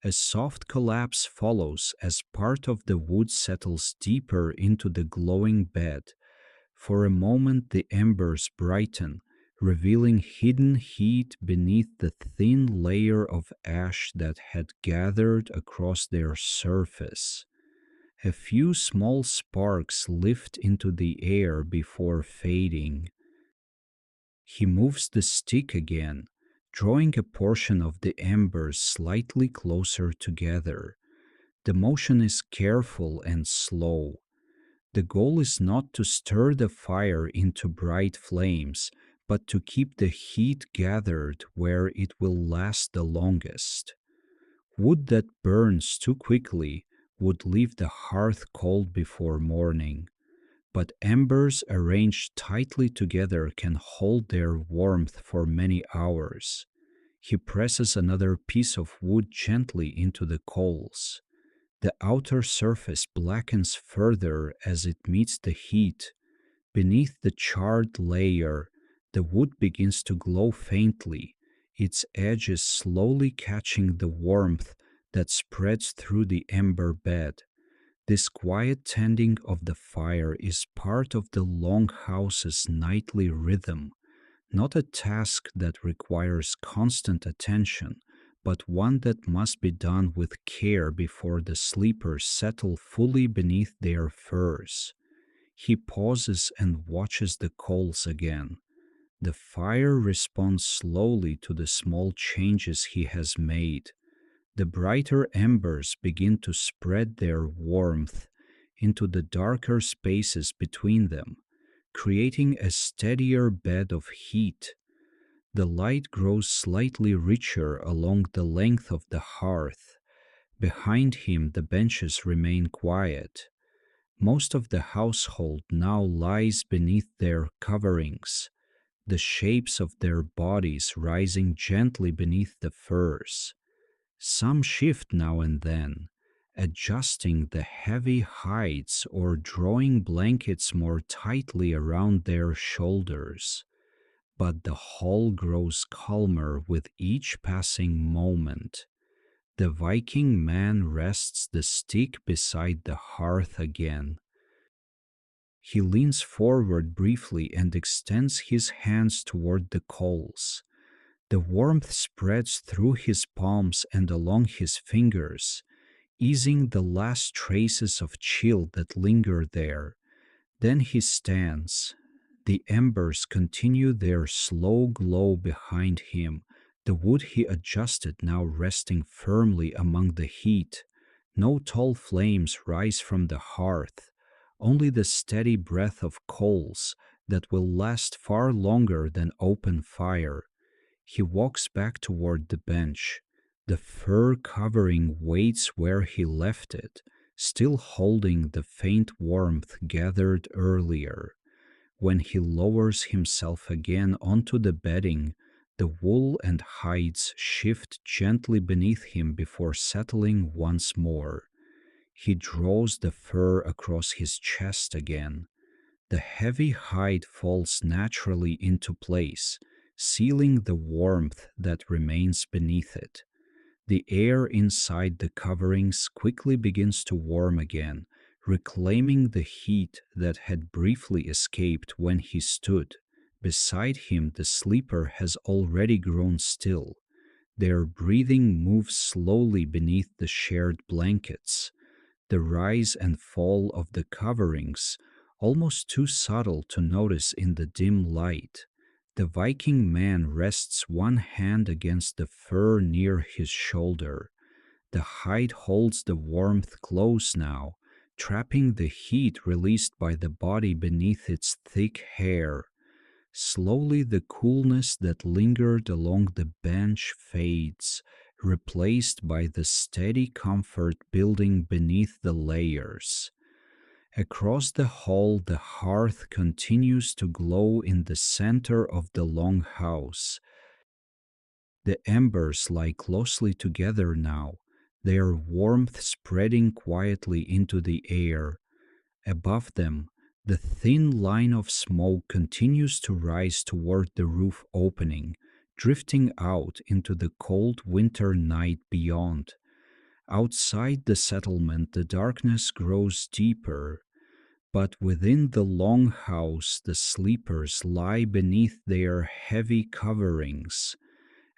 A: A soft collapse follows as part of the wood settles deeper into the glowing bed. For a moment the embers brighten, revealing hidden heat beneath the thin layer of ash that had gathered across their surface. A few small sparks lift into the air before fading. He moves the stick again, drawing a portion of the embers slightly closer together. The motion is careful and slow. The goal is not to stir the fire into bright flames, but to keep the heat gathered where it will last the longest. Wood that burns too quickly would leave the hearth cold before morning, but embers arranged tightly together can hold their warmth for many hours. He presses another piece of wood gently into the coals. The outer surface blackens further as it meets the heat. Beneath the charred layer, the wood begins to glow faintly, its edges slowly catching the warmth that spreads through the ember bed. This quiet tending of the fire is part of the Longhouse's nightly rhythm, not a task that requires constant attention, but one that must be done with care before the sleepers settle fully beneath their furs. He pauses and watches the coals again. The fire responds slowly to the small changes he has made. The brighter embers begin to spread their warmth into the darker spaces between them, creating a steadier bed of heat. The light grows slightly richer along the length of the hearth. Behind him, the benches remain quiet. Most of the household now lies beneath their coverings, the shapes of their bodies rising gently beneath the furs. Some shift now and then, adjusting the heavy hides or drawing blankets more tightly around their shoulders. But the hall grows calmer with each passing moment. The Viking man rests the stick beside the hearth again. He leans forward briefly and extends his hands toward the coals. The warmth spreads through his palms and along his fingers, easing the last traces of chill that linger there. Then he stands. The embers continue their slow glow behind him, the wood he adjusted now resting firmly among the heat. No tall flames rise from the hearth, only the steady breath of coals that will last far longer than open fire. He walks back toward the bench. The fur covering waits where he left it, still holding the faint warmth gathered earlier. When he lowers himself again onto the bedding, the wool and hides shift gently beneath him before settling once more. He draws the fur across his chest again. The heavy hide falls naturally into place, sealing the warmth that remains beneath it. The air inside the coverings quickly begins to warm again, reclaiming the heat that had briefly escaped when he stood. Beside him, the sleeper has already grown still. Their breathing moves slowly beneath the shared blankets. The rise and fall of the coverings, almost too subtle to notice in the dim light. The Viking man rests one hand against the fur near his shoulder. The hide holds the warmth close now, trapping the heat released by the body beneath its thick hair. Slowly the coolness that lingered along the bench fades, replaced by the steady comfort building beneath the layers. Across the hall, the hearth continues to glow in the center of the Longhouse. The embers lie closely together now, their warmth spreading quietly into the air. Above them, the thin line of smoke continues to rise toward the roof opening, drifting out into the cold winter night beyond. Outside the settlement, the darkness grows deeper, but within the Longhouse, the sleepers lie beneath their heavy coverings,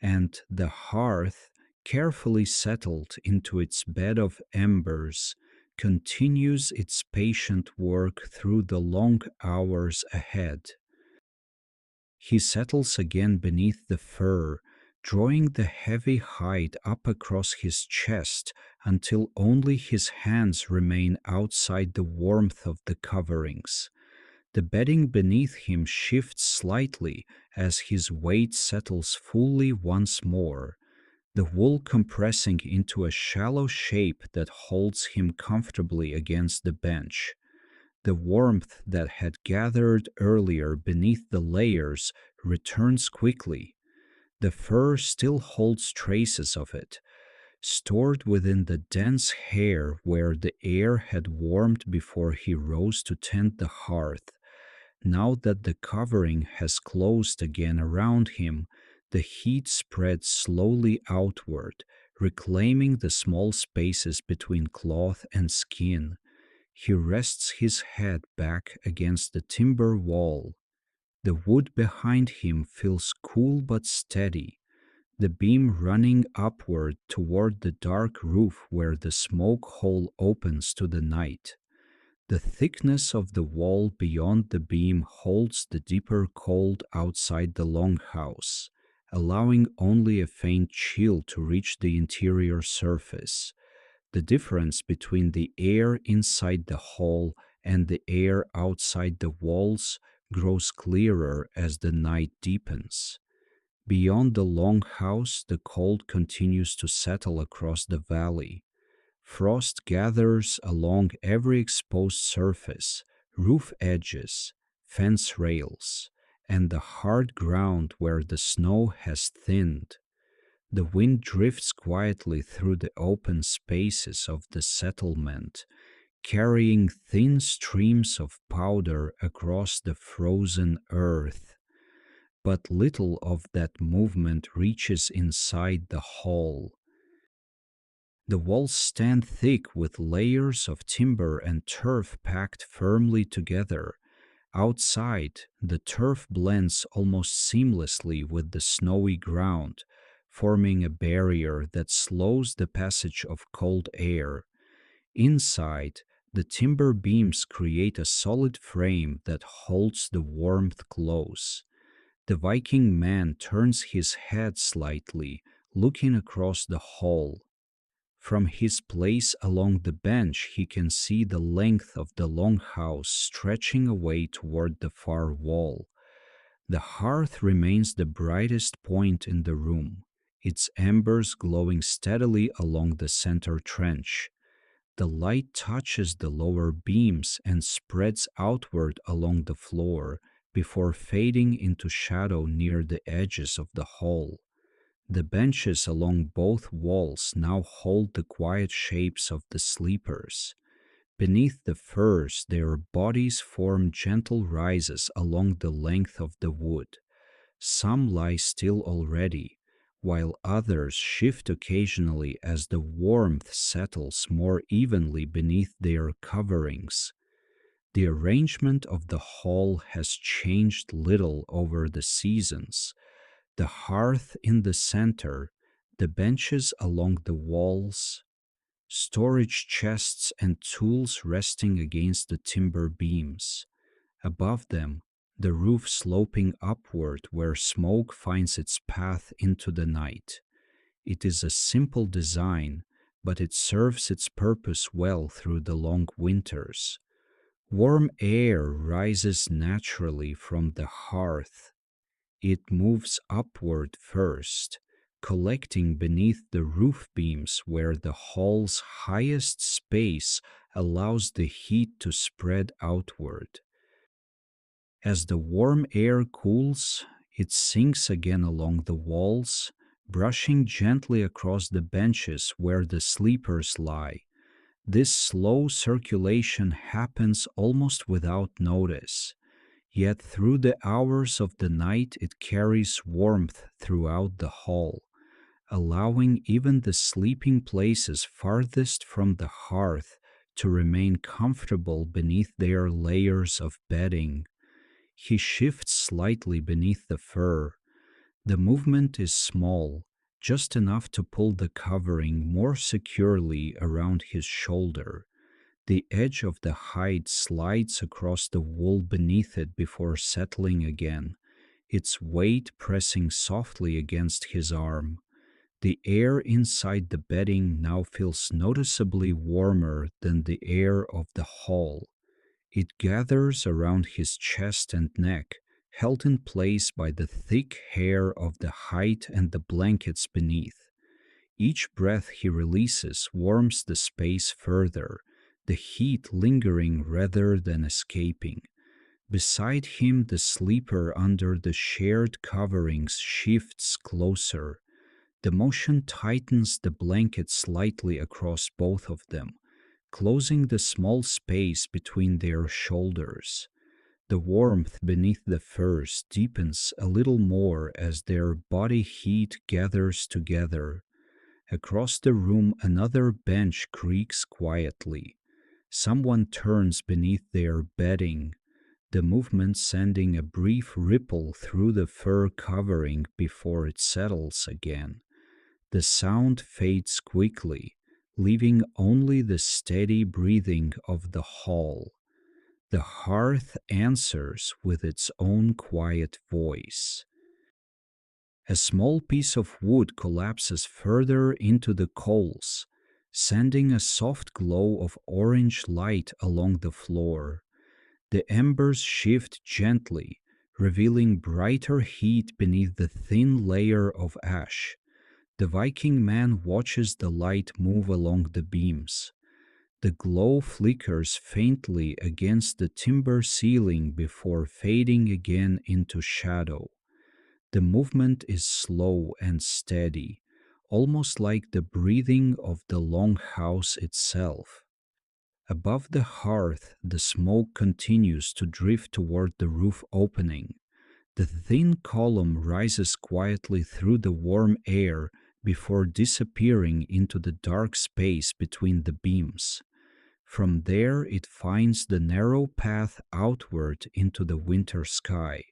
A: and the hearth, carefully settled into its bed of embers, continues its patient work through the long hours ahead. He settles again beneath the fur, drawing the heavy hide up across his chest until only his hands remain outside the warmth of the coverings. The bedding beneath him shifts slightly as his weight settles fully once more. the wool compressing into a shallow shape that holds him comfortably against the bench. The warmth that had gathered earlier beneath the layers returns quickly. The fur still holds traces of it, stored within the dense hair where the air had warmed before he rose to tend the hearth. Now that the covering has closed again around him, the heat spreads slowly outward, reclaiming the small spaces between cloth and skin. He rests his head back against the timber wall. The wood behind him feels cool but steady, the beam running upward toward the dark roof where the smoke hole opens to the night. The thickness of the wall beyond the beam holds the deeper cold outside the longhouse, allowing only a faint chill to reach the interior surface. The difference between the air inside the hall and the air outside the walls grows clearer as the night deepens. Beyond the longhouse, the cold continues to settle across the valley. Frost gathers along every exposed surface, roof edges, fence rails, and the hard ground where the snow has thinned. The wind drifts quietly through the open spaces of the settlement, carrying thin streams of powder across the frozen earth. But little of that movement reaches inside the hall. The walls stand thick with layers of timber and turf packed firmly together. Outside, the turf blends almost seamlessly with the snowy ground, forming a barrier that slows the passage of cold air. Inside, the timber beams create a solid frame that holds the warmth close. The Viking man turns his head slightly, looking across the hall. From his place along the bench, he can see the length of the longhouse stretching away toward the far wall. The hearth remains the brightest point in the room, its embers glowing steadily along the center trench. The light touches the lower beams and spreads outward along the floor before fading into shadow near the edges of the hall. The benches along both walls now hold the quiet shapes of the sleepers. Beneath the firs, their bodies form gentle rises along the length of the wood. Some lie still already, while others shift occasionally as the warmth settles more evenly beneath their coverings. The arrangement of the hall has changed little over the seasons. The hearth in the center, the benches along the walls, storage chests and tools resting against the timber beams. Above them, the roof sloping upward where smoke finds its path into the night. It is a simple design, but it serves its purpose well through the long winters. Warm air rises naturally from the hearth. It moves upward first, collecting beneath the roof beams where the hall's highest space allows the heat to spread outward. As the warm air cools, it sinks again along the walls, brushing gently across the benches where the sleepers lie. This slow circulation happens almost without notice. Yet through the hours of the night it carries warmth throughout the hall, allowing even the sleeping places farthest from the hearth to remain comfortable beneath their layers of bedding. He shifts slightly beneath the fur. The movement is small, just enough to pull the covering more securely around his shoulder. The edge of the hide slides across the wool beneath it before settling again, its weight pressing softly against his arm. The air inside the bedding now feels noticeably warmer than the air of the hall. It gathers around his chest and neck, held in place by the thick hair of the hide and the blankets beneath. Each breath he releases warms the space further, the heat lingering rather than escaping. Beside him, the sleeper under the shared coverings shifts closer. The motion tightens the blanket slightly across both of them, closing the small space between their shoulders. The warmth beneath the furs deepens a little more as their body heat gathers together. Across the room, another bench creaks quietly. Someone turns beneath their bedding, the movement sending a brief ripple through the fur covering before it settles again. The sound fades quickly, leaving only the steady breathing of the hall. The hearth answers with its own quiet voice. A small piece of wood collapses further into the coals, sending a soft glow of orange light along the floor. The embers shift gently, revealing brighter heat beneath the thin layer of ash. The Viking man watches the light move along the beams. The glow flickers faintly against the timber ceiling before fading again into shadow. The movement is slow and steady, almost like the breathing of the Longhouse itself. Above the hearth, the smoke continues to drift toward the roof opening. The thin column rises quietly through the warm air before disappearing into the dark space between the beams. From there, it finds the narrow path outward into the winter sky.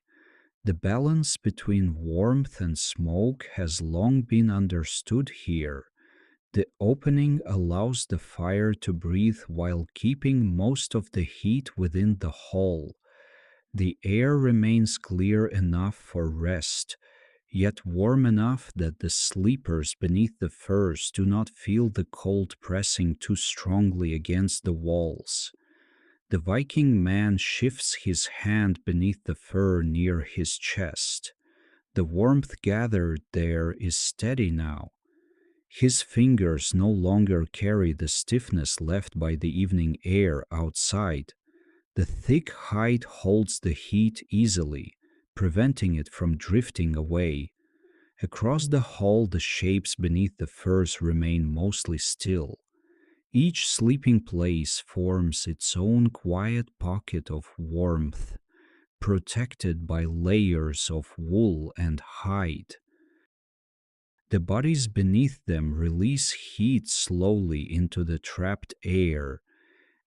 A: The balance between warmth and smoke has long been understood here. The opening allows the fire to breathe while keeping most of the heat within the hall. The air remains clear enough for rest, yet warm enough that the sleepers beneath the furs do not feel the cold pressing too strongly against the walls. The Viking man shifts his hand beneath the fur near his chest. The warmth gathered there is steady now. His fingers no longer carry the stiffness left by the evening air outside. The thick hide holds the heat easily, preventing it from drifting away. Across the hall, the shapes beneath the furs remain mostly still. Each sleeping place forms its own quiet pocket of warmth, protected by layers of wool and hide. The bodies beneath them release heat slowly into the trapped air,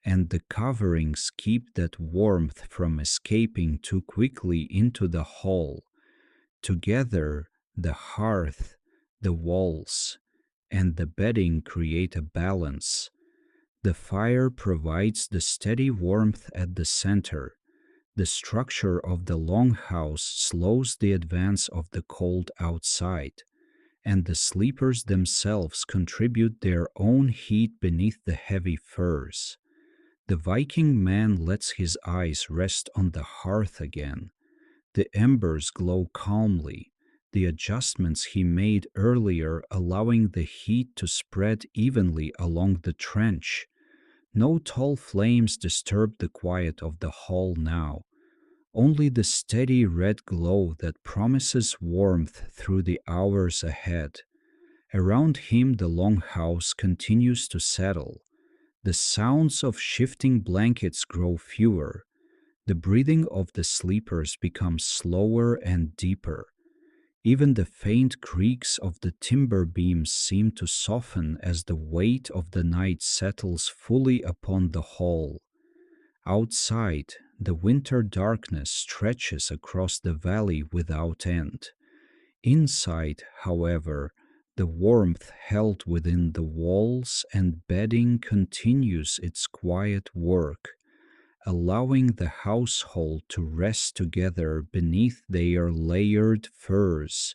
A: and the coverings keep that warmth from escaping too quickly into the hall. Together, the hearth, the walls, and the bedding create a balance. The fire provides the steady warmth at the center. The structure of the longhouse slows the advance of the cold outside, and the sleepers themselves contribute their own heat beneath the heavy furs. The Viking man lets his eyes rest on the hearth again. The embers glow calmly, the adjustments he made earlier allowing the heat to spread evenly along the trench. No tall flames disturb the quiet of the hall now, only the steady red glow that promises warmth through the hours ahead. Around him, the longhouse continues to settle. The sounds of shifting blankets grow fewer. The breathing of the sleepers becomes slower and deeper. Even the faint creaks of the timber beams seem to soften as the weight of the night settles fully upon the hall. Outside, the winter darkness stretches across the valley without end. Inside, however, the warmth held within the walls and bedding continues its quiet work, allowing the household to rest together beneath their layered furs,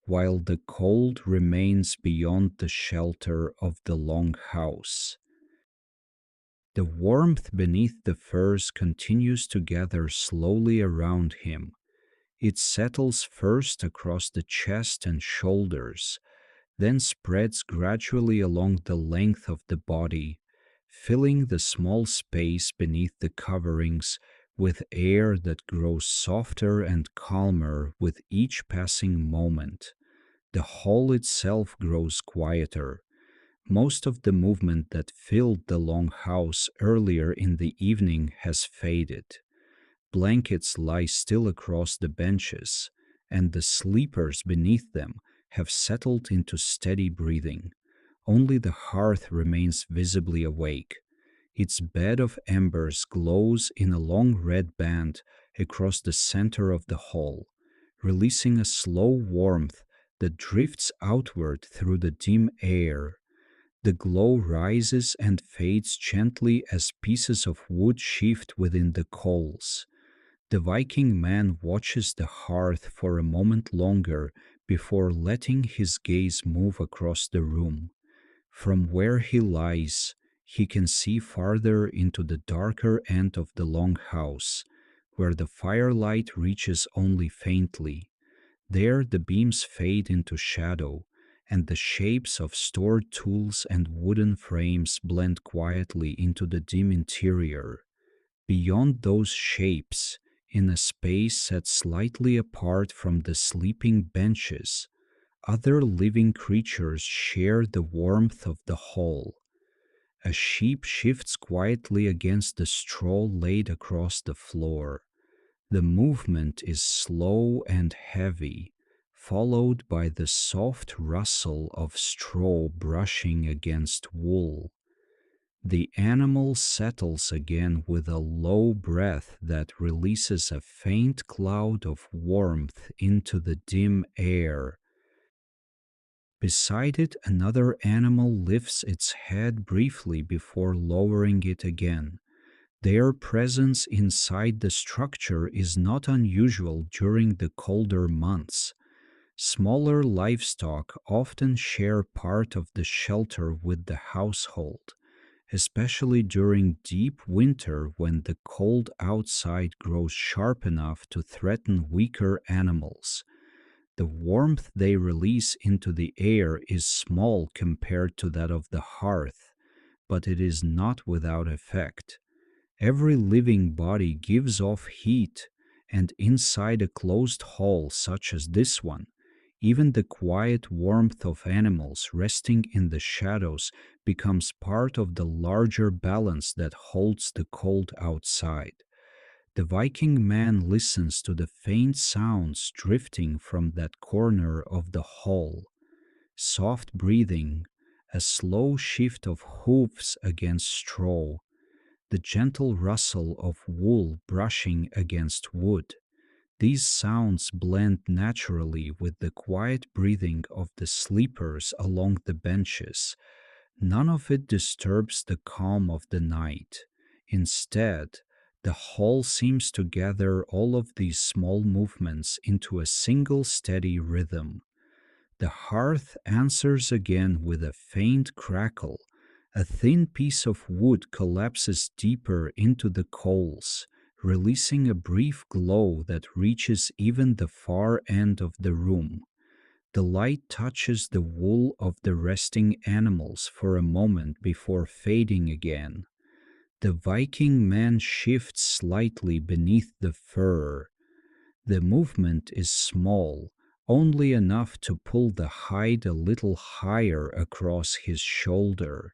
A: while the cold remains beyond the shelter of the longhouse. The warmth beneath the furs continues to gather slowly around him. It settles first across the chest and shoulders, then spreads gradually along the length of the body, filling the small space beneath the coverings with air that grows softer and calmer with each passing moment. The hall itself grows quieter. Most of the movement that filled the long house earlier in the evening has faded. Blankets lie still across the benches, and the sleepers beneath them have settled into steady breathing. Only the hearth remains visibly awake. Its bed of embers glows in a long red band across the center of the hall, releasing a slow warmth that drifts outward through the dim air. The glow rises and fades gently as pieces of wood shift within the coals. The Viking man watches the hearth for a moment longer before letting his gaze move across the room. From where he lies, he can see farther into the darker end of the long house, where the firelight reaches only faintly. There the beams fade into shadow, and the shapes of stored tools and wooden frames blend quietly into the dim interior. Beyond those shapes, in a space set slightly apart from the sleeping benches, other living creatures share the warmth of the hall. A sheep shifts quietly against the straw laid across the floor. The movement is slow and heavy, followed by the soft rustle of straw brushing against wool. The animal settles again with a low breath that releases a faint cloud of warmth into the dim air. Beside it, another animal lifts its head briefly before lowering it again. Their presence inside the structure is not unusual during the colder months. Smaller livestock often share part of the shelter with the household, especially during deep winter when the cold outside grows sharp enough to threaten weaker animals. The warmth they release into the air is small compared to that of the hearth, but it is not without effect. Every living body gives off heat, and inside a closed hall such as this one, even the quiet warmth of animals resting in the shadows becomes part of the larger balance that holds the cold outside. The Viking man listens to the faint sounds drifting from that corner of the hall. Soft breathing, a slow shift of hoofs against straw, the gentle rustle of wool brushing against wood. These sounds blend naturally with the quiet breathing of the sleepers along the benches. None of it disturbs the calm of the night. Instead, the hall seems to gather all of these small movements into a single steady rhythm. The hearth answers again with a faint crackle. A thin piece of wood collapses deeper into the coals, releasing a brief glow that reaches even the far end of the room. The light touches the wool of the resting animals for a moment before fading again. The Viking man shifts slightly beneath the fur. The movement is small, only enough to pull the hide a little higher across his shoulder.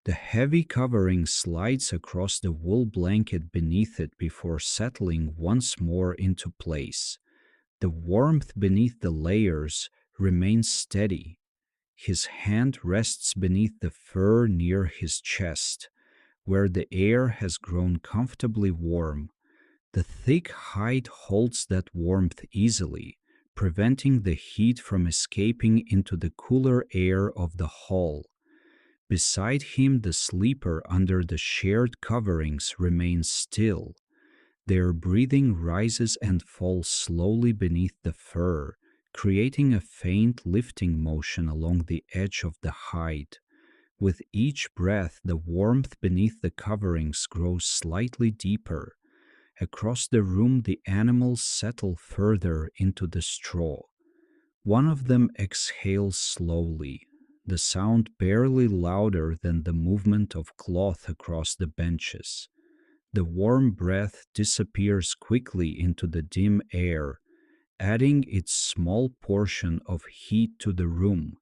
A: The heavy covering slides across the wool blanket beneath it before settling once more into place. The warmth beneath the layers remains steady. His hand rests beneath the fur near his chest, where the air has grown comfortably warm. The thick hide holds that warmth easily, preventing the heat from escaping into the cooler air of the hall. Beside him, the sleeper under the shared coverings remains still. Their breathing rises and falls slowly beneath the fur, creating a faint lifting motion along the edge of the hide. With each breath, the warmth beneath the coverings grows slightly deeper. Across the room, the animals settle further into the straw. One of them exhales slowly, the sound barely louder than the movement of cloth across the benches. The warm breath disappears quickly into the dim air, adding its small portion of heat to the room.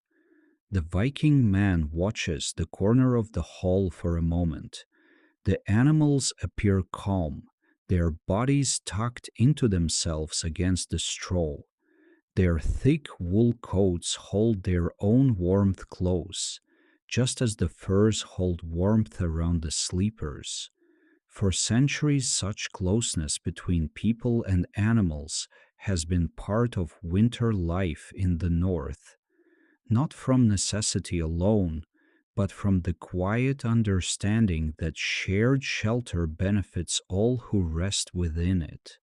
A: The Viking man watches the corner of the hall for a moment. The animals appear calm, their bodies tucked into themselves against the straw. Their thick wool coats hold their own warmth close, just as the furs hold warmth around the sleepers. For centuries, such closeness between people and animals has been part of winter life in the north, not from necessity alone, but from the quiet understanding that shared shelter benefits all who rest within it.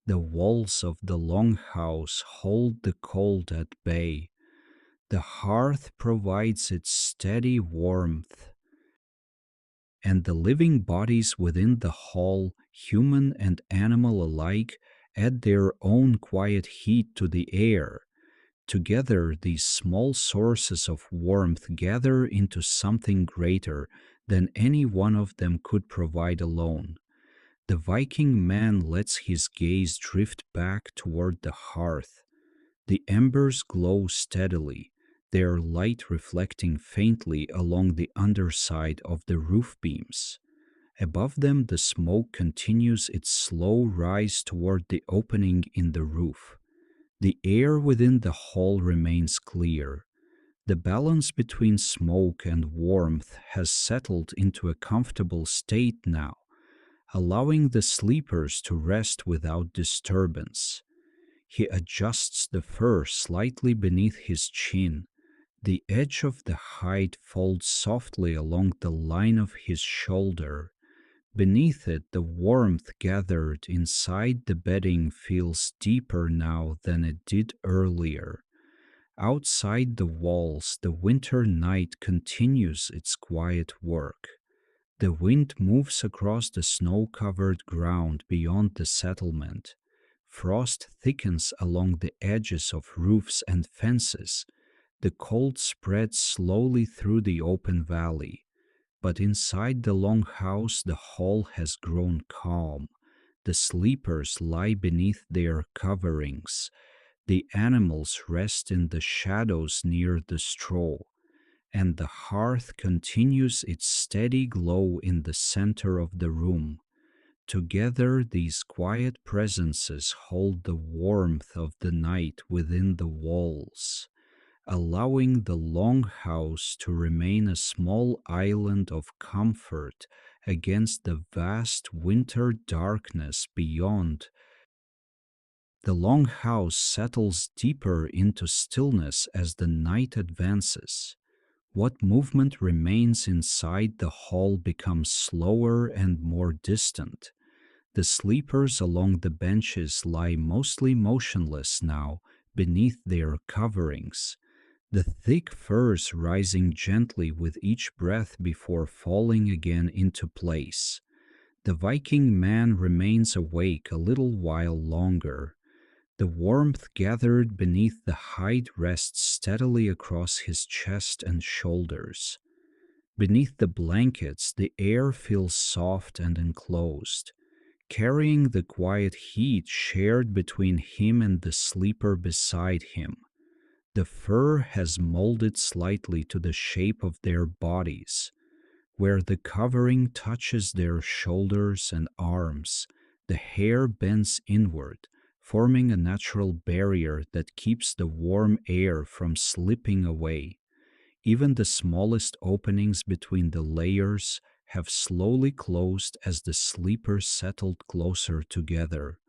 A: The walls of the Longhouse hold the cold at bay. The hearth provides its steady warmth, and the living bodies within the hall, human and animal alike, add their own quiet heat to the air. Together, these small sources of warmth gather into something greater than any one of them could provide alone. The Viking man lets his gaze drift back toward the hearth. The embers glow steadily, their light reflecting faintly along the underside of the roof beams. Above them, the smoke continues its slow rise toward the opening in the roof. The air within the hall remains clear. The balance between smoke and warmth has settled into a comfortable state now, allowing the sleepers to rest without disturbance. He adjusts the fur slightly beneath his chin. The edge of the hide folds softly along the line of his shoulder. Beneath it, the warmth gathered inside the bedding feels deeper now than it did earlier. Outside the walls, the winter night continues its quiet work. The wind moves across the snow-covered ground beyond the settlement. Frost thickens along the edges of roofs and fences. The cold spreads slowly through the open valley. But inside the long house, the hall has grown calm. The sleepers lie beneath their coverings. The animals rest in the shadows near the straw, and the hearth continues its steady glow in the center of the room. Together, these quiet presences hold the warmth of the night within the walls, allowing the long house to remain a small island of comfort against the vast winter darkness beyond. The long house settles deeper into stillness as the night advances. What movement remains inside the hall becomes slower and more distant. The sleepers along the benches lie mostly motionless now beneath their coverings, the thick furs rising gently with each breath before falling again into place. The Viking man remains awake a little while longer. The warmth gathered beneath the hide rests steadily across his chest and shoulders. Beneath the blankets, the air feels soft and enclosed, carrying the quiet heat shared between him and the sleeper beside him. The fur has molded slightly to the shape of their bodies. Where the covering touches their shoulders and arms, the hair bends inward, forming a natural barrier that keeps the warm air from slipping away. Even the smallest openings between the layers have slowly closed as the sleepers settled closer together.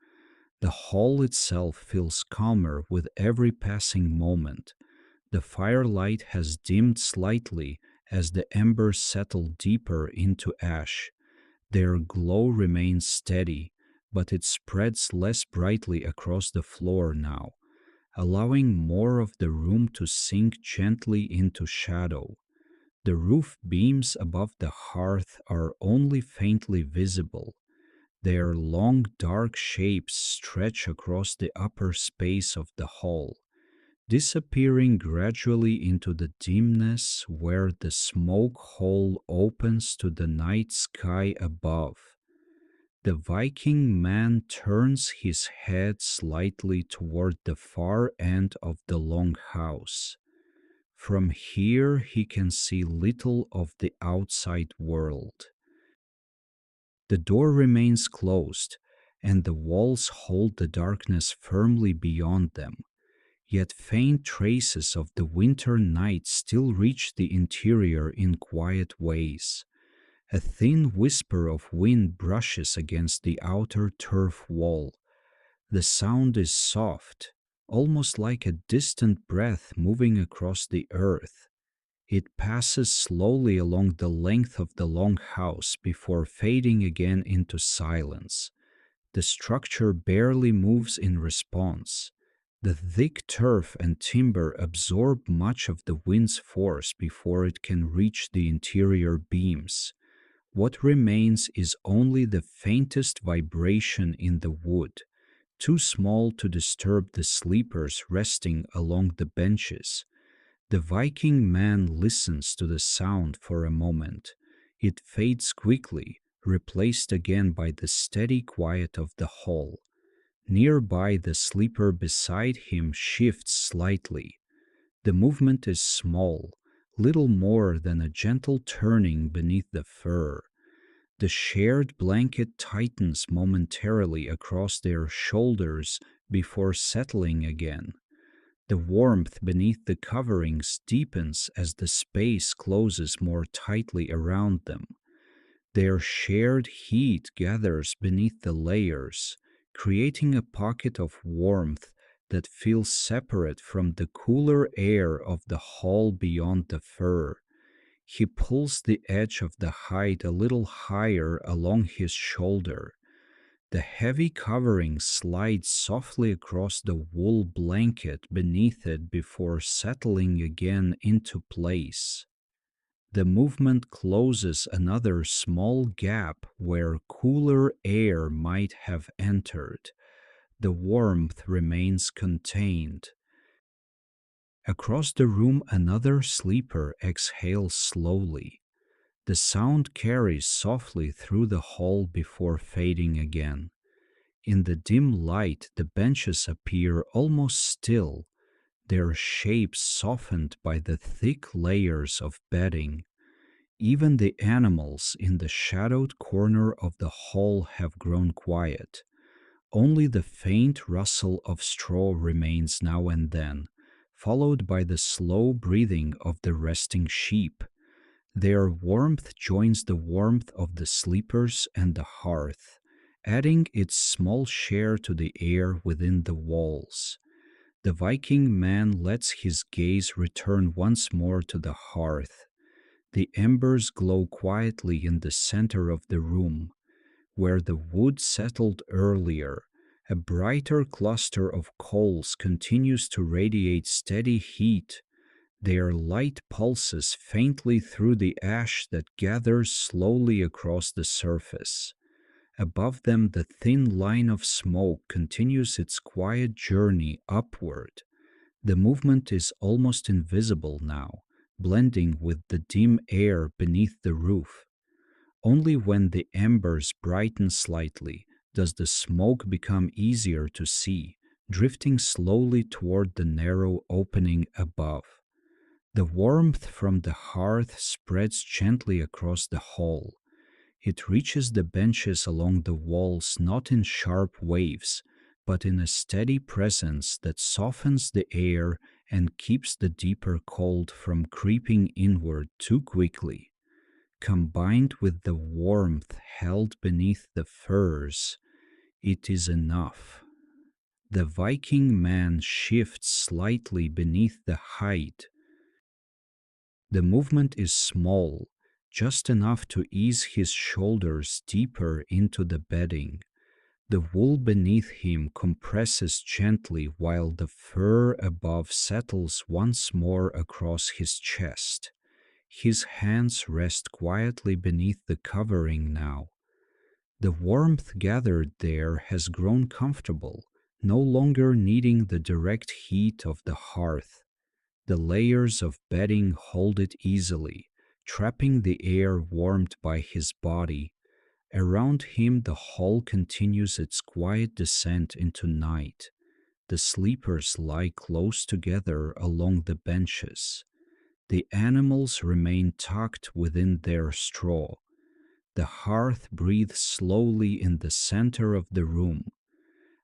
A: The hall itself feels calmer with every passing moment. The firelight has dimmed slightly as the embers settle deeper into ash. Their glow remains steady, but it spreads less brightly across the floor now, allowing more of the room to sink gently into shadow. The roof beams above the hearth are only faintly visible. Their long dark shapes stretch across the upper space of the hall. disappearing gradually into the dimness where the smoke hole opens to the night sky above. The Viking man turns his head slightly toward the far end of the Longhouse. From here he can see little of the outside world. The door remains closed, and the walls hold the darkness firmly beyond them. Yet faint traces of the winter night still reach the interior in quiet ways. A thin whisper of wind brushes against the outer turf wall. The sound is soft, almost like a distant breath moving across the earth. It passes slowly along the length of the long house before fading again into silence. The structure barely moves in response. The thick turf and timber absorb much of the wind's force before it can reach the interior beams. What remains is only the faintest vibration in the wood, too small to disturb the sleepers resting along the benches. The Viking man listens to the sound for a moment. It fades quickly, replaced again by the steady quiet of the hall. Nearby, the sleeper beside him shifts slightly. The movement is small, little more than a gentle turning beneath the fur. The shared blanket tightens momentarily across their shoulders before settling again. The warmth beneath the coverings deepens as the space closes more tightly around them. Their shared heat gathers beneath the layers, creating a pocket of warmth that feels separate from the cooler air of the hall beyond the fur. He pulls the edge of the hide a little higher along his shoulder. The heavy covering slides softly across the wool blanket beneath it before settling again into place. The movement closes another small gap where cooler air might have entered. The warmth remains contained. Across the room, another sleeper exhales slowly. The sound carries softly through the hall before fading again. In the dim light, the benches appear almost still, their shapes softened by the thick layers of bedding. Even the animals in the shadowed corner of the hall have grown quiet. Only the faint rustle of straw remains now and then, followed by the slow breathing of the resting sheep. Their warmth joins the warmth of the sleepers and the hearth, adding its small share to the air within the walls. The Viking man lets his gaze return once more to the hearth. The embers glow quietly in the center of the room, where the wood settled earlier. A brighter cluster of coals continues to radiate steady heat. Their light pulses faintly through the ash that gathers slowly across the surface. Above them, the thin line of smoke continues its quiet journey upward. The movement is almost invisible now, blending with the dim air beneath the roof. Only when the embers brighten slightly does the smoke become easier to see, drifting slowly toward the narrow opening above. The warmth from the hearth spreads gently across the hall. It reaches the benches along the walls not in sharp waves, but in a steady presence that softens the air and keeps the deeper cold from creeping inward too quickly. Combined with the warmth held beneath the furs, it is enough. The Viking man shifts slightly beneath the hide. The movement is small, just enough to ease his shoulders deeper into the bedding. The wool beneath him compresses gently while the fur above settles once more across his chest. His hands rest quietly beneath the covering now. The warmth gathered there has grown comfortable, no longer needing the direct heat of the hearth. The layers of bedding hold it easily, trapping the air warmed by his body. Around him, the hall continues its quiet descent into night. The sleepers lie close together along the benches. The animals remain tucked within their straw. The hearth breathes slowly in the center of the room.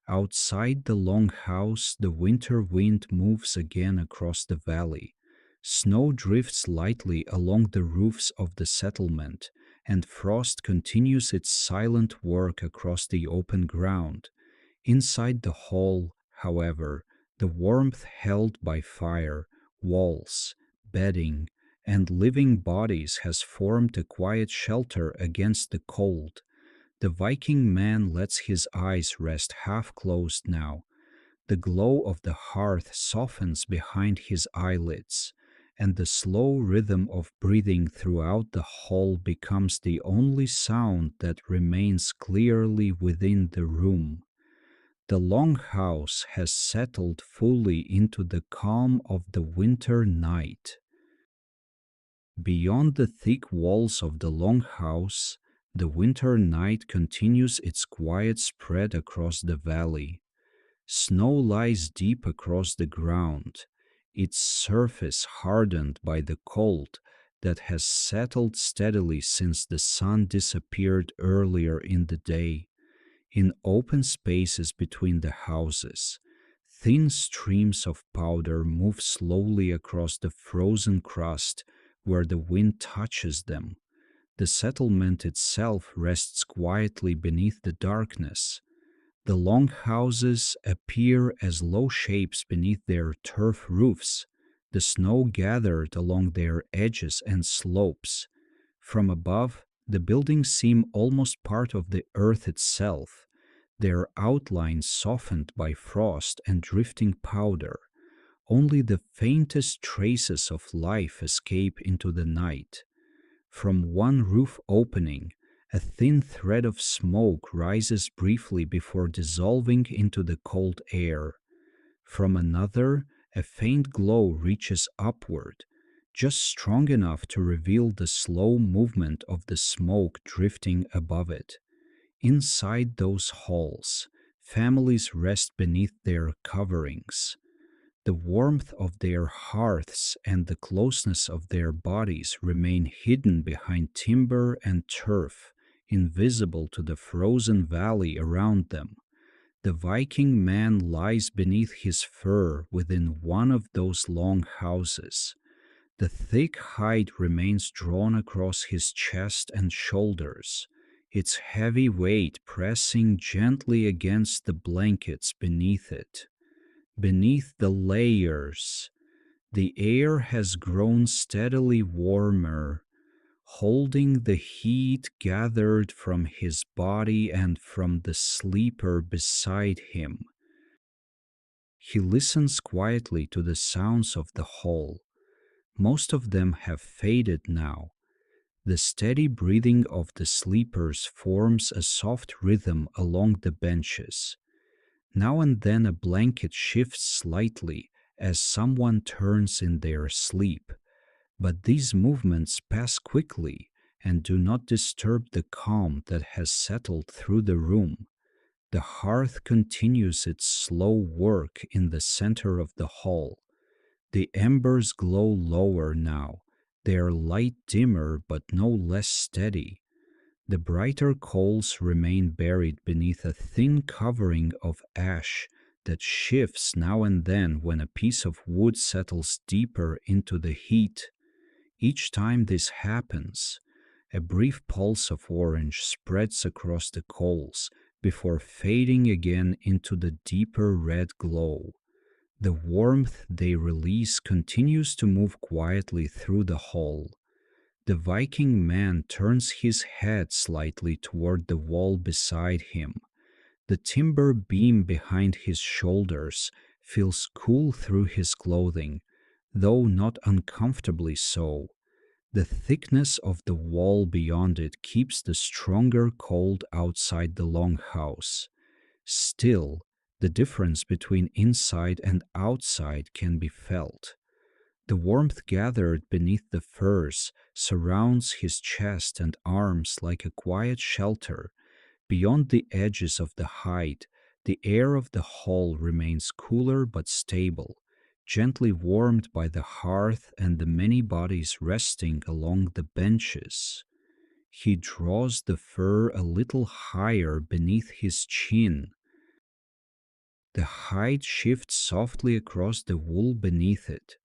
A: Outside the Longhouse, the winter wind moves again across the valley. Snow drifts lightly along the roofs of the settlement, and frost continues its silent work across the open ground. Inside the hall, however, the warmth held by fire, walls, bedding, and living bodies has formed a quiet shelter against the cold. The Viking man lets his eyes rest half closed now. The glow of the hearth softens behind his eyelids, and the slow rhythm of breathing throughout the hall becomes the only sound that remains clearly within the room. The Longhouse has settled fully into the calm of the winter night. Beyond the thick walls of the Longhouse, the winter night continues its quiet spread across the valley. Snow lies deep across the ground, its surface hardened by the cold that has settled steadily since the sun disappeared earlier in the day. In open spaces between the houses, thin streams of powder move slowly across the frozen crust where the wind touches them. The settlement itself rests quietly beneath the darkness. The long houses appear as low shapes beneath their turf roofs, the snow gathered along their edges and slopes. From above, the buildings seem almost part of the earth itself, their outlines softened by frost and drifting powder. Only the faintest traces of life escape into the night. From one roof opening, a thin thread of smoke rises briefly before dissolving into the cold air. From another, a faint glow reaches upward, just strong enough to reveal the slow movement of the smoke drifting above it. Inside those halls, families rest beneath their coverings. The warmth of their hearths and the closeness of their bodies remain hidden behind timber and turf, invisible to the frozen valley around them. The Viking man lies beneath his fur within one of those long houses. The thick hide remains drawn across his chest and shoulders, its heavy weight pressing gently against the blankets beneath it. Beneath the layers, the air has grown steadily warmer, holding the heat gathered from his body and from the sleeper beside him. He listens quietly to the sounds of the hall. Most of them have faded now. The steady breathing of the sleepers forms a soft rhythm along the benches. Now and then a blanket shifts slightly as someone turns in their sleep, but these movements pass quickly and do not disturb the calm that has settled through the room. The hearth continues its slow work in the center of the hall. The embers glow lower now, their light dimmer but no less steady. The brighter coals remain buried beneath a thin covering of ash that shifts now and then when a piece of wood settles deeper into the heat. Each time this happens, a brief pulse of orange spreads across the coals before fading again into the deeper red glow. The warmth they release continues to move quietly through the hall. The Viking man turns his head slightly toward the wall beside him. The timber beam behind his shoulders feels cool through his clothing, though not uncomfortably so. The thickness of the wall beyond it keeps the stronger cold outside the Longhouse. Still, The difference between inside and outside can be felt. The warmth gathered beneath the furs surrounds his chest and arms like a quiet shelter. Beyond the edges of the hide, the air of the hall remains cooler but stable, gently warmed by the hearth and the many bodies resting along the benches. He draws the fur a little higher beneath his chin. The hide shifts softly across the wool beneath it,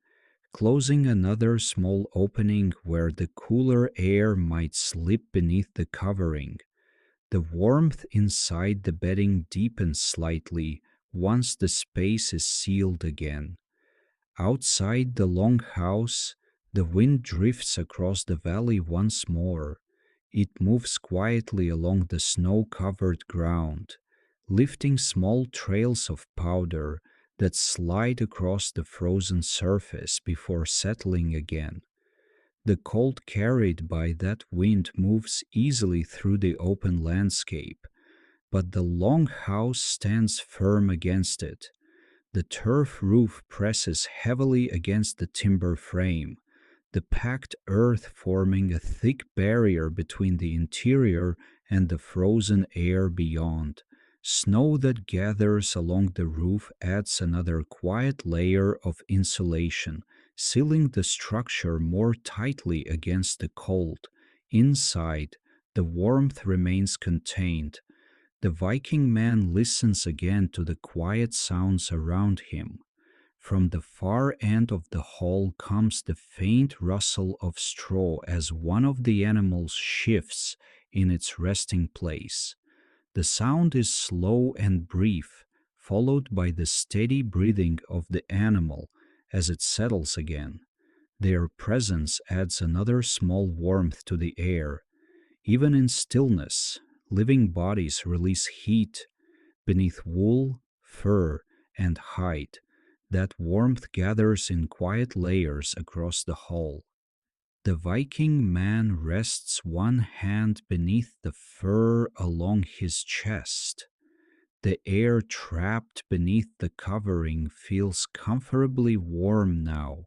A: closing another small opening where the cooler air might slip beneath the covering. The warmth inside the bedding deepens slightly once the space is sealed again. Outside the Longhouse, the wind drifts across the valley once more. It moves quietly along the snow-covered ground, lifting small trails of powder that slide across the frozen surface before settling again. The cold carried by that wind moves easily through the open landscape, but the long house stands firm against it. The turf roof presses heavily against the timber frame, the packed earth forming a thick barrier between the interior and the frozen air beyond. Snow that gathers along the roof adds another quiet layer of insulation, sealing the structure more tightly against the cold. Inside, the warmth remains contained. The Viking man listens again to the quiet sounds around him. From the far end of the hall comes the faint rustle of straw as one of the animals shifts in its resting place. The sound is slow and brief, followed by the steady breathing of the animal as it settles again. Their presence adds another small warmth to the air. Even in stillness, living bodies release heat beneath wool, fur, and hide. That warmth gathers in quiet layers across the hall. The Viking man rests one hand beneath the fur along his chest. The air trapped beneath the covering feels comfortably warm now,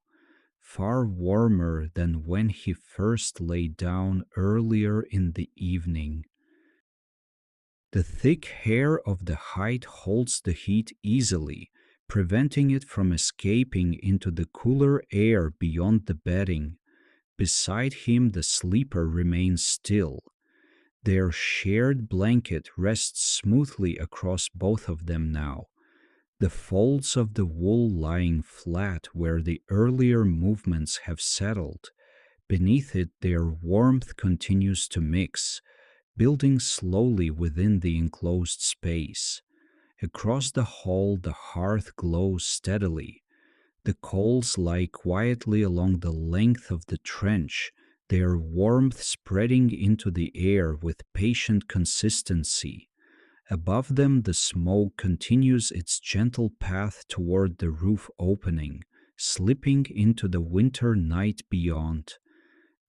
A: far warmer than when he first lay down earlier in the evening. The thick hair of the hide holds the heat easily, preventing it from escaping into the cooler air beyond the bedding. Beside him, the sleeper remains still. Their shared blanket rests smoothly across both of them now, the folds of the wool lying flat where the earlier movements have settled. Beneath it, their warmth continues to mix, building slowly within the enclosed space. Across the hall, the hearth glows steadily. The coals lie quietly along the length of the trench, their warmth spreading into the air with patient consistency. Above them, the smoke continues its gentle path toward the roof opening, slipping into the winter night beyond.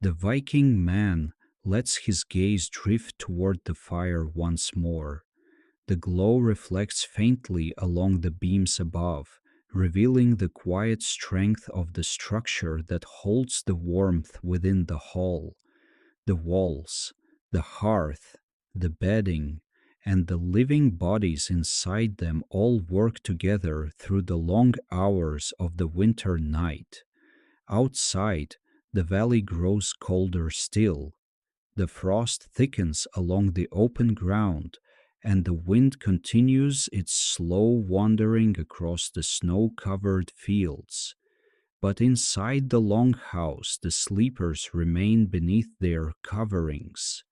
A: The Viking man lets his gaze drift toward the fire once more. The glow reflects faintly along the beams above, revealing the quiet strength of the structure that holds the warmth within the hall. The walls, the hearth, the bedding, and the living bodies inside them all work together through the long hours of the winter night. Outside, the valley grows colder still. The frost thickens along the open ground, and the wind continues its slow wandering across the snow-covered fields. But inside the long house, the sleepers remain beneath their coverings.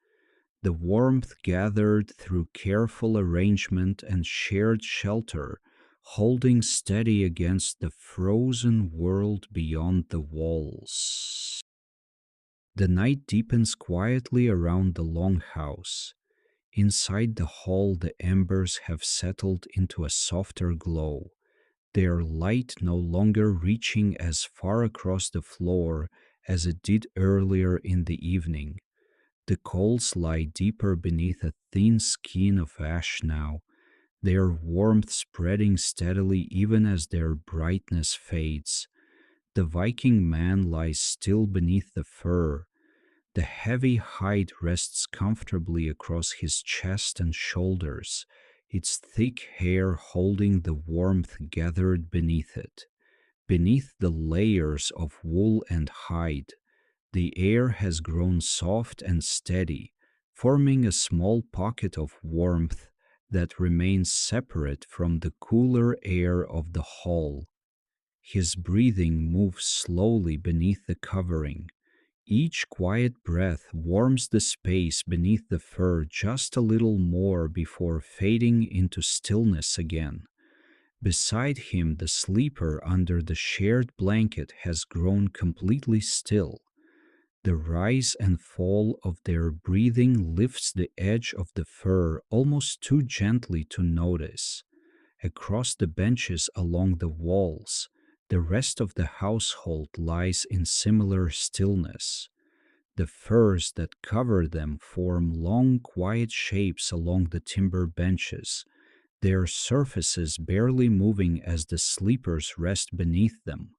A: The warmth gathered through careful arrangement and shared shelter, holding steady against the frozen world beyond the walls. The night deepens quietly around the long house. Inside the hall, the embers have settled into a softer glow, their light no longer reaching as far across the floor as it did earlier in the evening. The coals lie deeper beneath a thin skin of ash now, their warmth spreading steadily even as their brightness fades. The Viking man lies still beneath the fur. The heavy hide rests comfortably across his chest and shoulders, its thick hair holding the warmth gathered beneath it. Beneath the layers of wool and hide, the air has grown soft and steady, forming a small pocket of warmth that remains separate from the cooler air of the hall. His breathing moves slowly beneath the covering. Each quiet breath warms the space beneath the fur just a little more before fading into stillness again. Beside him, the sleeper under the shared blanket has grown completely still. The rise and fall of their breathing lifts the edge of the fur almost too gently to notice. Across the benches along the walls, the rest of the household lies in similar stillness. The furs that cover them form long, quiet shapes along the timber benches, their surfaces barely moving as the sleepers rest beneath them.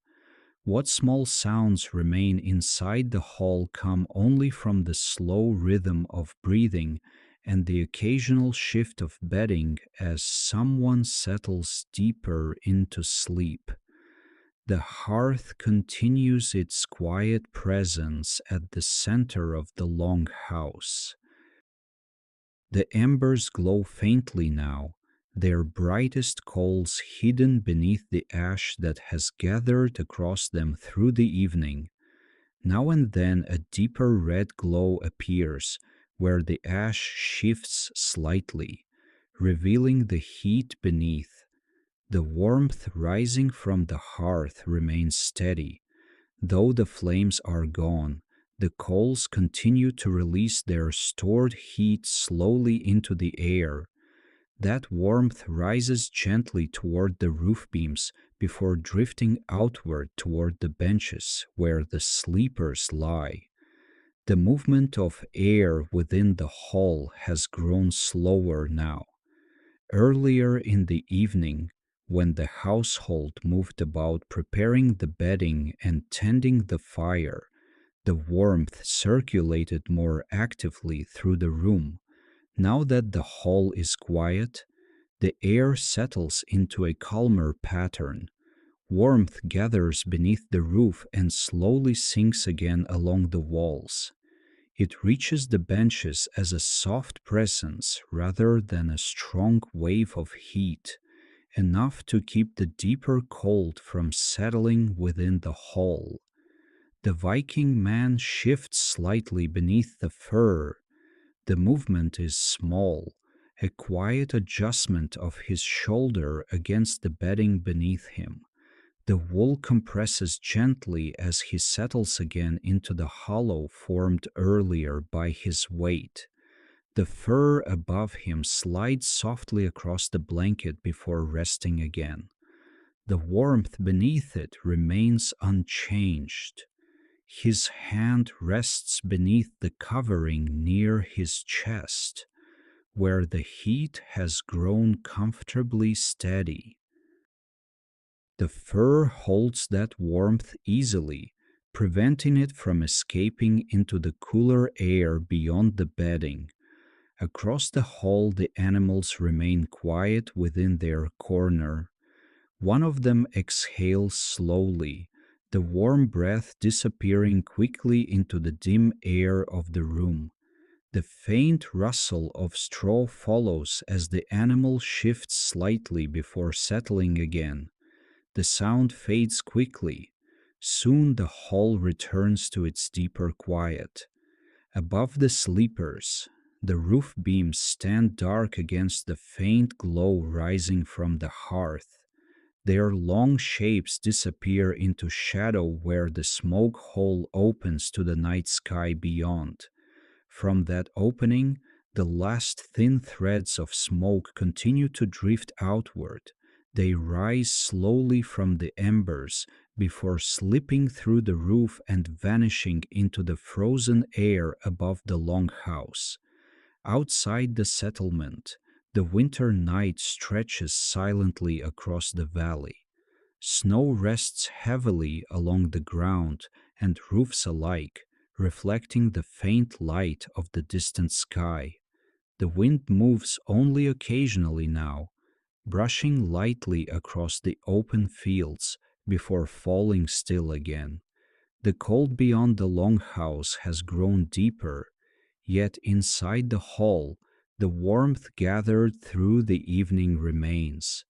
A: What small sounds remain inside the hall come only from the slow rhythm of breathing and the occasional shift of bedding as someone settles deeper into sleep. The hearth continues its quiet presence at the center of the Longhouse. The embers glow faintly now, their brightest coals hidden beneath the ash that has gathered across them through the evening. Now and then a deeper red glow appears where the ash shifts slightly, revealing the heat beneath. The warmth rising from the hearth remains steady. Though the flames are gone, the coals continue to release their stored heat slowly into the air. That warmth rises gently toward the roof beams before drifting outward toward the benches where the sleepers lie. The movement of air within the hall has grown slower now. Earlier in the evening, when the household moved about preparing the bedding and tending the fire, the warmth circulated more actively through the room. Now that the hall is quiet, the air settles into a calmer pattern. Warmth gathers beneath the roof and slowly sinks again along the walls. It reaches the benches as a soft presence rather than a strong wave of heat, enough to keep the deeper cold from settling within the hall. The Viking man shifts slightly beneath the fur. The movement is small, a quiet adjustment of his shoulder against the bedding beneath him. The wool compresses gently as he settles again into the hollow formed earlier by his weight. The fur above him slides softly across the blanket before resting again. The warmth beneath it remains unchanged. His hand rests beneath the covering near his chest, where the heat has grown comfortably steady. The fur holds that warmth easily, preventing it from escaping into the cooler air beyond the bedding. Across the hall, the animals remain quiet within their corner. One of them exhales slowly, the warm breath disappearing quickly into the dim air of the room. The faint rustle of straw follows as the animal shifts slightly before settling again. The sound fades quickly. Soon the hall returns to its deeper quiet. Above the sleepers, the roof beams stand dark against the faint glow rising from the hearth. Their long shapes disappear into shadow where the smoke hole opens to the night sky beyond. From that opening, the last thin threads of smoke continue to drift outward. They rise slowly from the embers before slipping through the roof and vanishing into the frozen air above the Longhouse. Outside the settlement, The winter night stretches silently across the valley. Snow rests heavily along the ground and roofs alike, reflecting the faint light of the distant sky. The wind moves only occasionally now, brushing lightly across the open fields before falling still again. The cold beyond the Longhouse has grown deeper, yet inside the hall, the warmth gathered through the evening remains.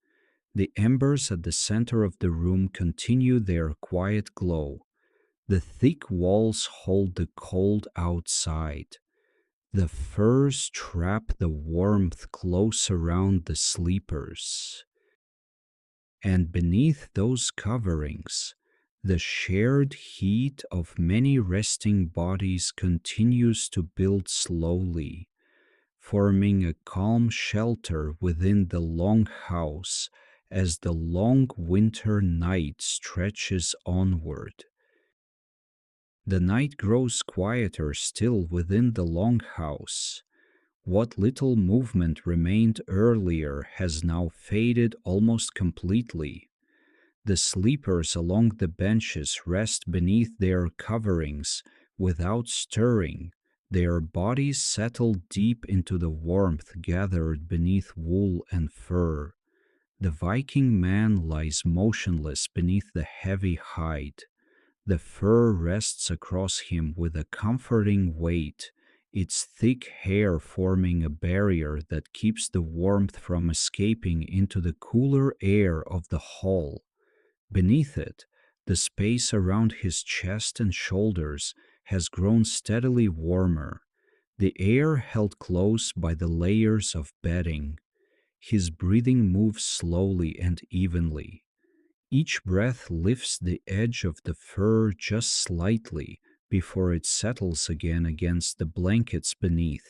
A: The embers at the center of the room continue their quiet glow. The thick walls hold the cold outside. The furs trap the warmth close around the sleepers. And beneath those coverings, the shared heat of many resting bodies continues to build slowly, forming a calm shelter within the long house as the long winter night stretches onward. The night grows quieter still within the long house. What little movement remained earlier has now faded almost completely. The sleepers along the benches rest beneath their coverings without stirring, their bodies settle deep into the warmth gathered beneath wool and fur. The Viking man lies motionless beneath the heavy hide. The fur rests across him with a comforting weight, its thick hair forming a barrier that keeps the warmth from escaping into the cooler air of the hall. Beneath it, the space around his chest and shoulders has grown steadily warmer, the air held close by the layers of bedding. His breathing moves slowly and evenly. Each breath lifts the edge of the fur just slightly before it settles again against the blankets beneath.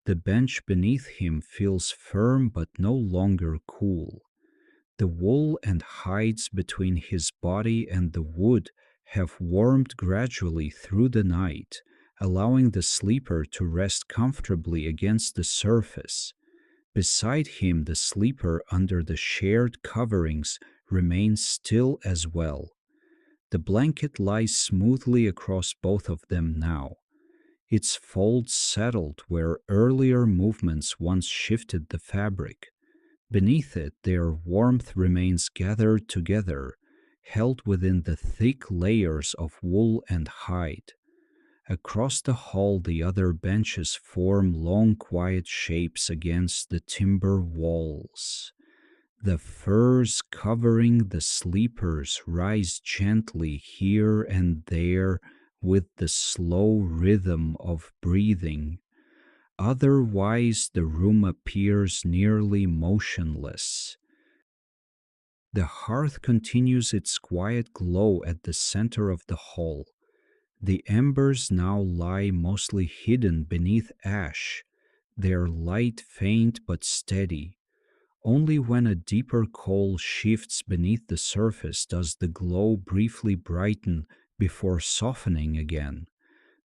A: The bench beneath him feels firm but no longer cool. The wool and hides between his body and the wood have warmed gradually through the night, allowing the sleeper to rest comfortably against the surface. Beside him, the sleeper under the shared coverings remains still as well. The blanket lies smoothly across both of them now, its folds settled where earlier movements once shifted the fabric. Beneath it, their warmth remains gathered together, held within the thick layers of wool and hide. Across the hall, the other benches form long, quiet shapes against the timber walls. The furs covering the sleepers rise gently here and there with the slow rhythm of breathing. Otherwise, the room appears nearly motionless. The hearth continues its quiet glow at the center of the hall. The embers now lie mostly hidden beneath ash, their light faint but steady. Only when a deeper coal shifts beneath the surface does the glow briefly brighten before softening again.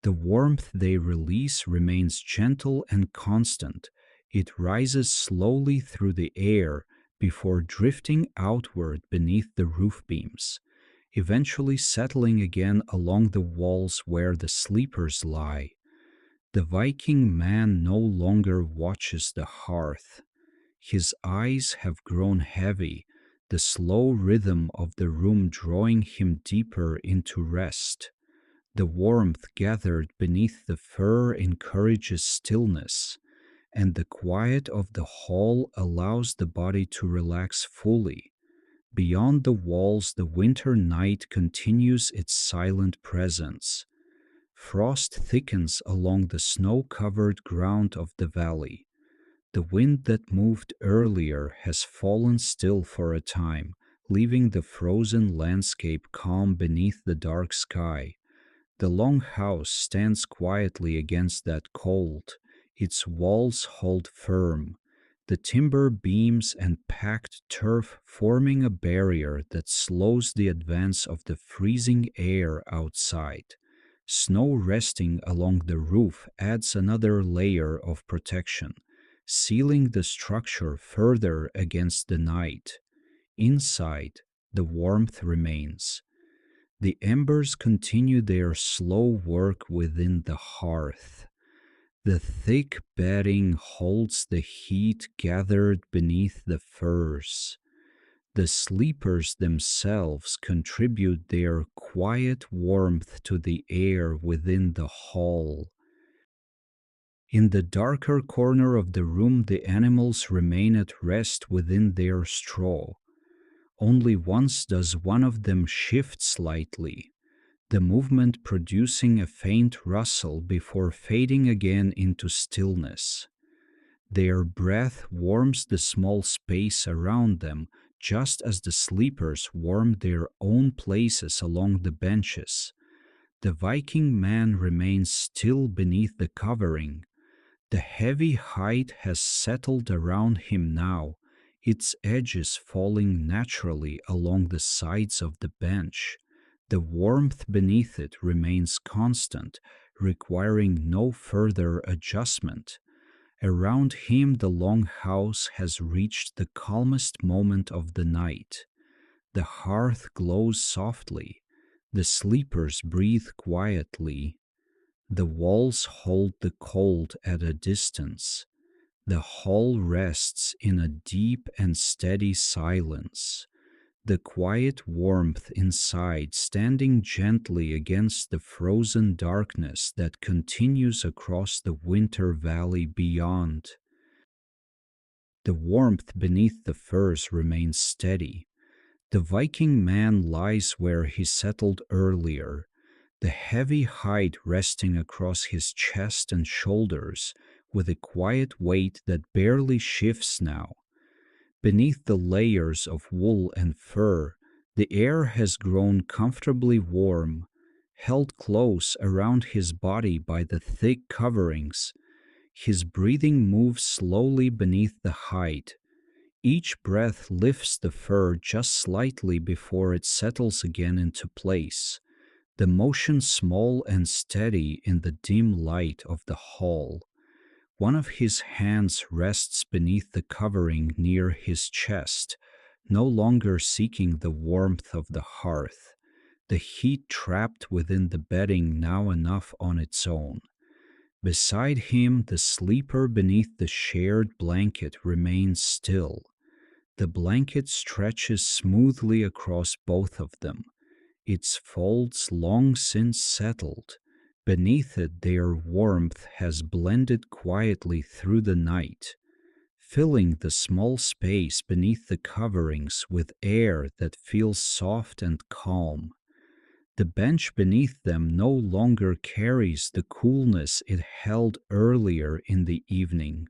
A: The warmth they release remains gentle and constant. It rises slowly through the air before drifting outward beneath the roof beams, eventually settling again along the walls where the sleepers lie. The Viking man no longer watches the hearth. His eyes have grown heavy, the slow rhythm of the room drawing him deeper into rest. The warmth gathered beneath the fur encourages stillness, and the quiet of the hall allows the body to relax fully. Beyond the walls, the winter night continues its silent presence. Frost thickens along the snow-covered ground of the valley. The wind that moved earlier has fallen still for a time, leaving the frozen landscape calm beneath the dark sky. The long house stands quietly against that cold, its walls hold firm, the timber beams and packed turf forming a barrier that slows the advance of the freezing air outside. Snow resting along the roof adds another layer of protection, sealing the structure further against the night. Inside, the warmth remains. The embers continue their slow work within the hearth. The thick bedding holds the heat gathered beneath the furs. The sleepers themselves contribute their quiet warmth to the air within the hall. In the darker corner of the room, the animals remain at rest within their straw. Only once does one of them shift slightly, the movement producing a faint rustle before fading again into stillness. Their breath warms the small space around them, just as the sleepers warm their own places along the benches. The Viking man remains still beneath the covering. The heavy hide has settled around him now, its edges falling naturally along the sides of the bench. The warmth beneath it remains constant, requiring no further adjustment. Around him, the Longhouse has reached the calmest moment of the night. The hearth glows softly. The sleepers breathe quietly. The walls hold the cold at a distance. The hall rests in a deep and steady silence. The quiet warmth inside standing gently against the frozen darkness that continues across the winter valley beyond. The warmth beneath the furs remains steady. The Viking man lies where he settled earlier, the heavy hide resting across his chest and shoulders with a quiet weight that barely shifts now. Beneath the layers of wool and fur, the air has grown comfortably warm, held close around his body by the thick coverings. His breathing moves slowly beneath the hide. Each breath lifts the fur just slightly before it settles again into place, the motion small and steady in the dim light of the hall. One of his hands rests beneath the covering near his chest, no longer seeking the warmth of the hearth, the heat trapped within the bedding now enough on its own. Beside him, the sleeper beneath the shared blanket remains still. The blanket stretches smoothly across both of them, its folds long since settled. Beneath it, their warmth has blended quietly through the night, filling the small space beneath the coverings with air that feels soft and calm. The bench beneath them no longer carries the coolness it held earlier in the evening.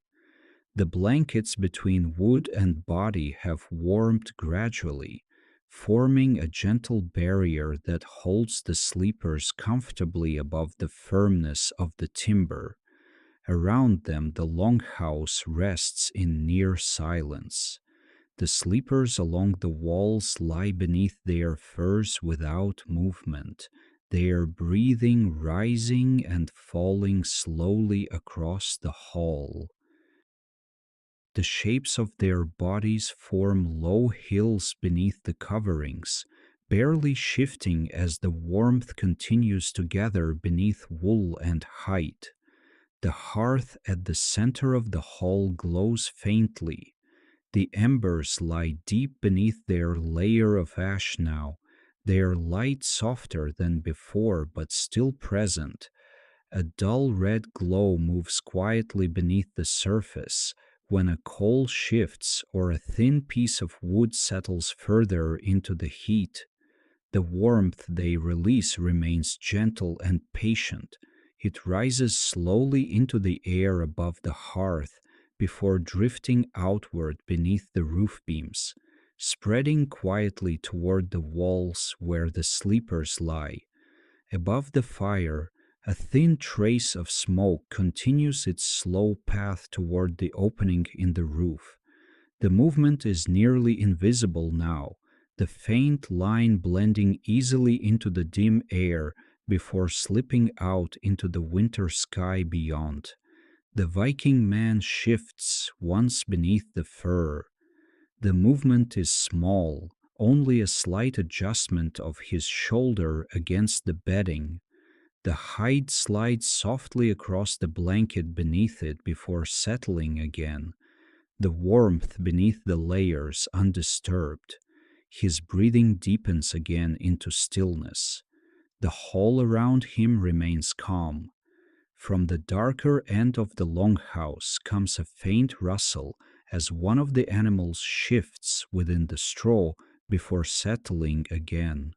A: The blankets between wood and body have warmed gradually, forming a gentle barrier that holds the sleepers comfortably above the firmness of the timber. Around them, the Longhouse rests in near silence. The sleepers along the walls lie beneath their furs without movement, their breathing rising and falling slowly across the hall. The shapes of their bodies form low hills beneath the coverings, barely shifting as the warmth continues to gather beneath wool and hide. The hearth at the center of the hall glows faintly. The embers lie deep beneath their layer of ash now, their light softer than before but still present. A dull red glow moves quietly beneath the surface when a coal shifts or a thin piece of wood settles further into the heat. The warmth they release remains gentle and patient. It rises slowly into the air above the hearth before drifting outward beneath the roof beams, spreading quietly toward the walls where the sleepers lie. Above the fire, a thin trace of smoke continues its slow path toward the opening in the roof. The movement is nearly invisible now, the faint line blending easily into the dim air before slipping out into the winter sky beyond. The Viking man shifts once beneath the fur. The movement is small, only a slight adjustment of his shoulder against the bedding. The hide slides softly across the blanket beneath it before settling again, the warmth beneath the layers undisturbed. His breathing deepens again into stillness. The hall around him remains calm. From the darker end of the longhouse comes a faint rustle as one of the animals shifts within the straw before settling again.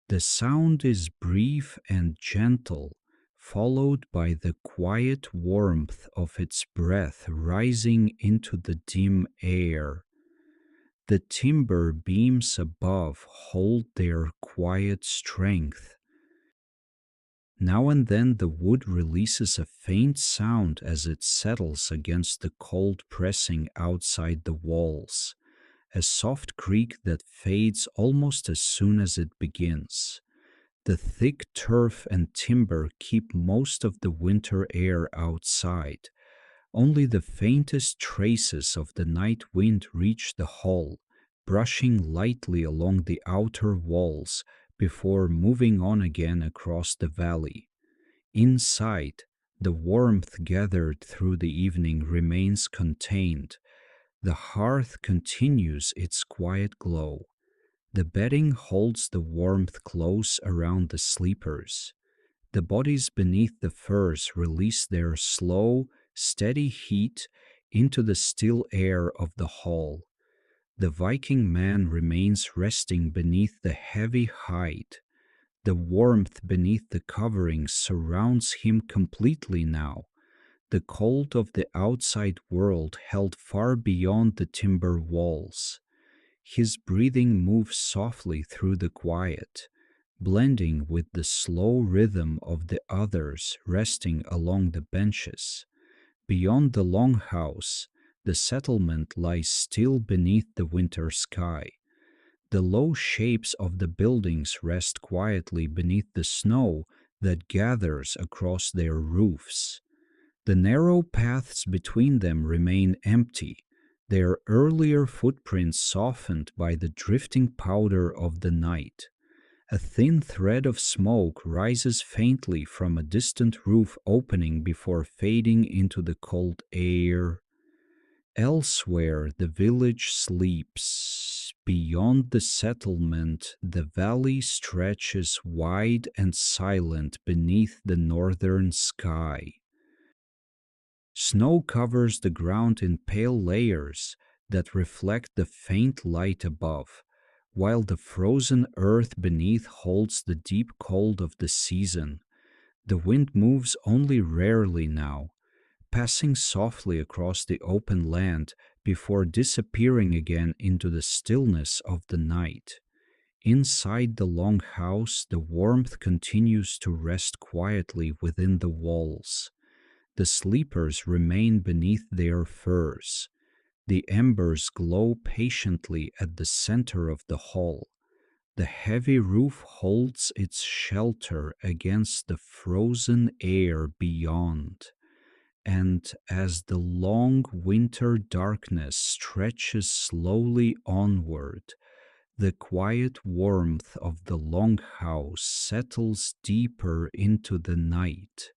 A: The sound is brief and gentle, followed by the quiet warmth of its breath rising into the dim air. The timber beams above hold their quiet strength. Now and then the wood releases a faint sound as it settles against the cold pressing outside the walls, a soft creak that fades almost as soon as it begins. The thick turf and timber keep most of the winter air outside. Only the faintest traces of the night wind reach the hall, brushing lightly along the outer walls before moving on again across the valley. Inside, the warmth gathered through the evening remains contained. The hearth continues its quiet glow. The bedding holds the warmth close around the sleepers. The bodies beneath the furs release their slow, steady heat into the still air of the hall. The Viking man remains resting beneath the heavy hide. The warmth beneath the covering surrounds him completely now. The cold of the outside world held far beyond the timber walls. His breathing moves softly through the quiet, blending with the slow rhythm of the others resting along the benches. Beyond the longhouse, the settlement lies still beneath the winter sky. The low shapes of the buildings rest quietly beneath the snow that gathers across their roofs. The narrow paths between them remain empty, their earlier footprints softened by the drifting powder of the night. A thin thread of smoke rises faintly from a distant roof opening before fading into the cold air. Elsewhere, the village sleeps. Beyond the settlement, the valley stretches wide and silent beneath the northern sky. Snow covers the ground in pale layers that reflect the faint light above, while the frozen earth beneath holds the deep cold of the season. The wind moves only rarely now, passing softly across the open land before disappearing again into the stillness of the night. Inside the long house, the warmth continues to rest quietly within the walls. The sleepers remain beneath their furs. The embers glow patiently at the center of the hall. The heavy roof holds its shelter against the frozen air beyond. And as the long winter darkness stretches slowly onward, the quiet warmth of the longhouse settles deeper into the night.